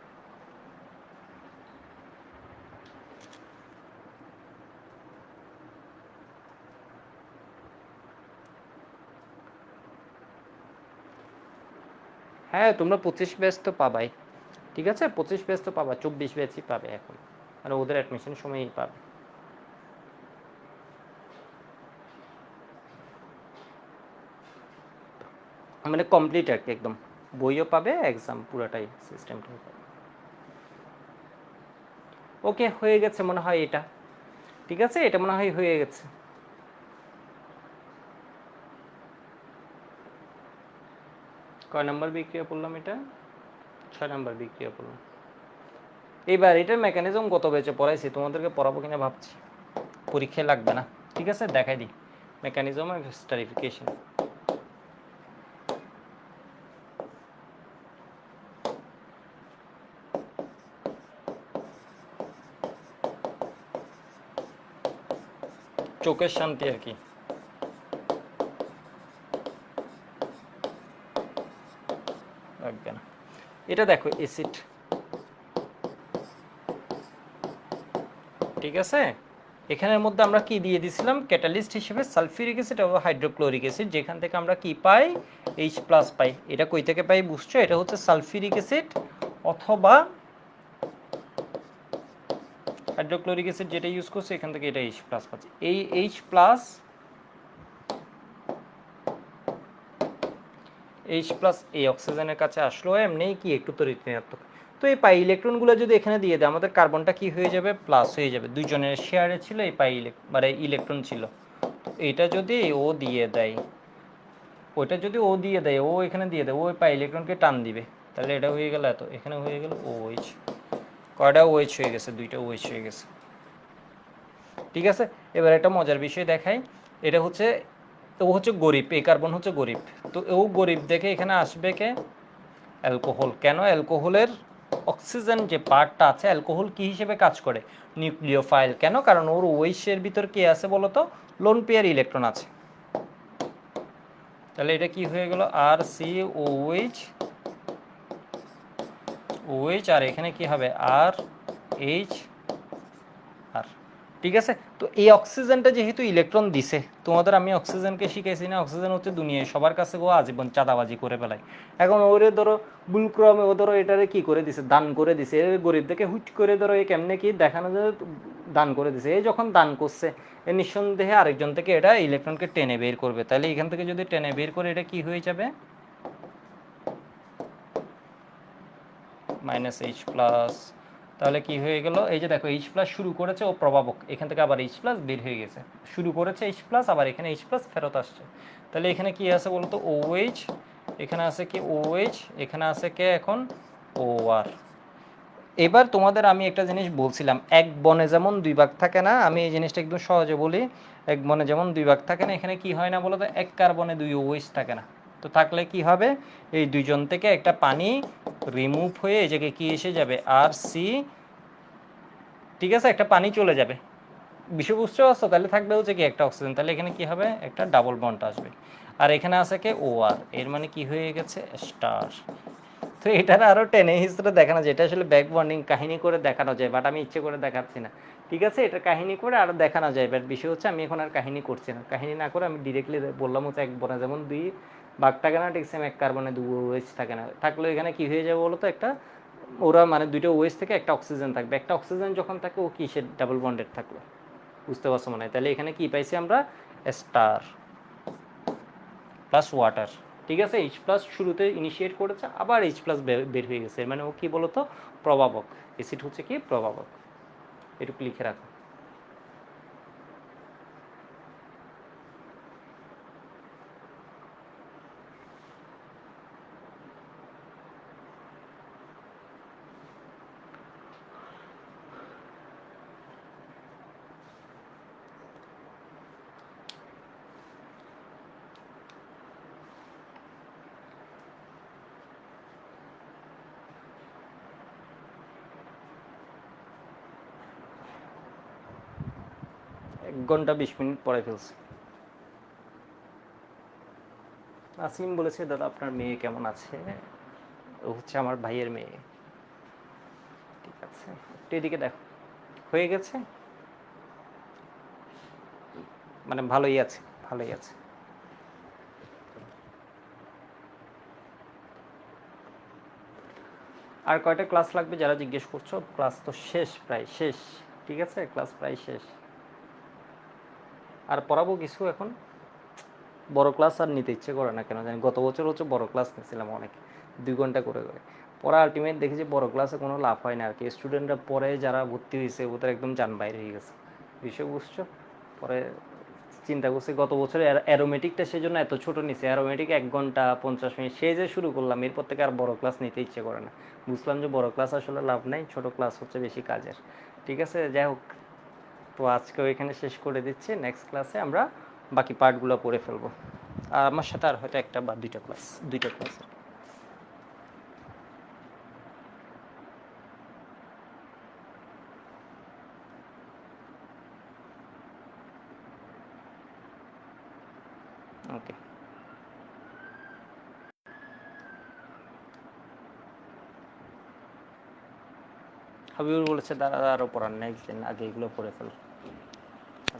হ্যাঁ, তোমরা 25 ব্যাচ তো পাবাই, ঠিক আছে, 25 ব্যাচ তো পাবা, 24 ব্যাচই পাবে এখন, মানে ওদের অ্যাডমিশন সময়ই পাবে। মানে কমপ্লিট আর কি, একদম বইও পাবে, এক্সাম পুরাটাই সিস্টেমটাই পাবে। ওকে, হয়ে গেছে মনে হয় এটা, ঠিক আছে, এটা মনে হয় হয়ে গেছে। কয় নাম্বার বিক্রিয়া পড়লাম এটা, 6 নাম্বার বিক্রিয়া পড়লাম। এইবার এটার মেকানিজম কত বেঁচে পড়াইছি, তোমাদেরকে পড়াবো কিনা ভাবছি, পরীক্ষায় লাগবে না, ঠিক আছে, দেখাই দিই মেকানিজম আর স্টারিফিকেশন। চোখের শান্তি আর কি। লাগবে না, এটা দেখো অ্যাসিড, ঠিক আছে, এখানের মধ্যে আমরা কি দিয়ে দিছিলাম ক্যাটালিস্ট হিসেবে, সালফিউরিক অ্যাসিড অথবা হাইড্রোক্লোরিক অ্যাসিড, যেখান থেকে আমরা কি পাই H+ পাই। এটা কই থেকে পাই বুঝছো, এটা হচ্ছে সালফিউরিক অ্যাসিড অথবা হাইড্রোক্লোরিক অ্যাসিড, যেটা ইউজ করছে এখান থেকে এটা H+ পাচ্ছি। এই H+ এই অক্সিজেনের কাছে আসলো, এমনিই কি একটু তড়িৎ ঋণাত্মক। তো এই পাই ইলেকট্রনগুলো যদি এখানে দিয়ে দেয়, আমাদের কার্বনটা কি হয়ে যাবে, প্লাস হয়ে যাবে, দুইজনের শেয়ারে ছিল এই পাই মানে ইলেকট্রন ছিল। এইটা যদি ও দিয়ে দেয়, ওইটা যদি ও দিয়ে দেয়, ও এখানে দিয়ে দেয়, ওই পাই ইলেকট্রনকে টান দিবে, তাহলে এটা হয়ে গেল এত, এখানে হয়ে গেল OH, কয়টা OH হয়ে গেছে, 2টা OH হয়ে গেছে, ঠিক আছে। এবার একটা মজার বিষয় দেখাই, এটা হচ্ছে ও হচ্ছে গরিব, এই কার্বন হচ্ছে গরিব, তো ও গরিব দেখে এখানে আসবে কে, অ্যালকোহল। কেন, অ্যালকোহলের অক্সিজেন যে পার্টটা আছে, অ্যালকোহল কি হিসেবে কাজ করে, নিউক্লিওফাইল। কেন, কারণ ওর ওয়েশের ভিতর কি আছে বলতো, লোন পেয়ার ইলেকট্রন আছে। তাহলে এটা কি হয়ে গেল, RCOH, OH, আর এখানে কি হবে, RH, আর ঠিক আছে। তো এই অক্সিজেনটা যেহেতু ইলেকট্রন দিছে, তোমাদের আমি অক্সিজেনকে শিখাইছি না, অক্সিজেন হচ্ছে দুনিয়ায় সবার কাছে গো আজীবন চাঁদাবাজি করে ফেলায়। এখন ওরে ধরো বুলক্রমে ও ধরো এটারে কি করে দিছে, দান করে দিছে, এর গরিবদেরকে হুট করে ধরো এ কেমনে কি দেখানো যায়, দান করে দিছে। এই যখন দান করছে এ নিঃসন্দেহে আরেকজন থেকে এটা ইলেকট্রনকে টেনে বের করবে। তাহলে এখান থেকে যদি টেনে বের করে এটা কি হয়ে যাবে, -H+। তাহলে কি হয়ে গেল, এই যে দেখো H+ শুরু করেছে ও প্রভাবক, এখান থেকে আবার H+ বের হয়ে গেছে, শুরু করেছে H+, আবার এখানে H+ ফেরত আসছে। তাহলে এখানে কি আছে বলতো, OH, এখানে আছে কি OH, এখানে আছে কে এখন OR। এবার তোমাদের আমি একটা জিনিস বলছিলাম, এক বনে যেমন দুই ভাগ থাকে না, আমি এই জিনিসটা একদম সহজে বলি। এক বনে যেমন দুই ভাগ থাকে না, এখানে কি হয় না বলো তো, এক কার্বনে দুই OH থাকে না। তো থাকলে কি হবে, এই দুইজন থেকে একটা পানি রিমুভ হয়ে এই জায়গায় কি এসে যাবে, RC, ঠিক আছে, একটা পানি চলে যাবে। বিষয় বুঝতে পারছো? তাহলে থাকবে হচ্ছে কি একটা অক্সিজেন, তাহলে এখানে কি হবে, একটা ডাবল বন্ড আসবে। আর এখানে আছে কি OR, এর মানে কি হয়ে গেছে, স্টার। তো এটার আরও টেনে হিস্ট্রি দেখানো যায়, এটা আসলে ব্যাক বন্ডিং কাহিনী করে দেখানো যায়, বাট আমি ইচ্ছে করে দেখাচ্ছি না। ঠিক আছে, এটা কাহিনী করে আরও দেখানো যায়, বাট বিষয় হচ্ছে আমি এখন আর কাহিনী করছি না। কাহিনী না করে আমি ডিরেক্টলি বললাম হচ্ছে এক বনে যেমন দুই ভাগ থাকে না, ঠিক সেম এক কার্বনে দু OH থাকে না। থাকলে এখানে কি হয়ে যাবে বলো তো, একটা ওরা মানে দুইটা OH থেকে একটা অক্সিজেন থাকবে, একটা অক্সিজেন যখন থাকে ও কিসের ডাবল বন্ডেড থাকলো, বুঝতে পারছো মনে হয়? তাহলে এখানে কি পাইছি আমরা, স্টার প্লাস ওয়াটার। ঠিক আছে, H+ শুরুতে ইনিশিয়েট করেছে, আবার H+ বের হয়ে গেছে, মানে ও কি বলতো, প্রভাবক। অ্যাসিড হচ্ছে কি প্রভাবক, এটুকু লিখে রাখো। এক ঘন্টা 20 মিনিট পরে ফেলছি। নাসিম বলেছে, দাদা আপনার মেয়ে কেমন আছে? ও হচ্ছে আমার ভাইয়ের মেয়ে। ঠিক আছে, একটু এদিকে দেখো, হয়ে গেছে, মানে ভালোই আছে, ভালোই আছে। আর কয়টা ক্লাস লাগবে যারা জিজ্ঞেস করছো, ক্লাস তো শেষ, প্রায় শেষ। ঠিক আছে, ক্লাস প্রায় শেষ। আর পড়াবো কিছু এখন, বড় ক্লাস আর নিতে ইচ্ছে করে না কেন জানি। গত বছর হচ্ছে বড় ক্লাস নিয়েছিলাম অনেক, 2 ঘন্টা করে করে পড়া। আলটিমেট দেখি যে বড় ক্লাসে কোনো লাভ হয় না আর কি। স্টুডেন্টরা পরে যারা ভর্তি হয়েছে ওদের একদম যান বাইরে হয়ে গেছে, বিষয় বুঝছো? পরে চিন্তা করছি গত বছর অ্যারোমেটিকটা সেই জন্য এত ছোটো নিছে, অ্যারোমেটিক 1 ঘন্টা 50 মিনিট, সেই যে শুরু করলাম, এরপর থেকে আর বড় ক্লাস নিতে ইচ্ছে করে না। বুঝলাম যে বড় ক্লাস আসলে লাভ নাই, ছোট ক্লাস হচ্ছে বেশি কাজের। ঠিক আছে, যাই হোক, তো আজকেও এখানে শেষ করে দিচ্ছি। নেক্সট ক্লাসে আমরা বাকি পার্টগুলো পড়ে ফেলবো। আর আমার সাথে আর হয়তো একটা বা দুইটা ক্লাস। ওকে। হাবিবুর বলেছে দাদা আরও পড়ান, নেক্সট দিন আগে এগুলো পড়ে ফেল,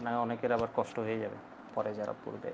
না অনেকের আবার কষ্ট হয়ে যাবে পরে যারা পড়বে।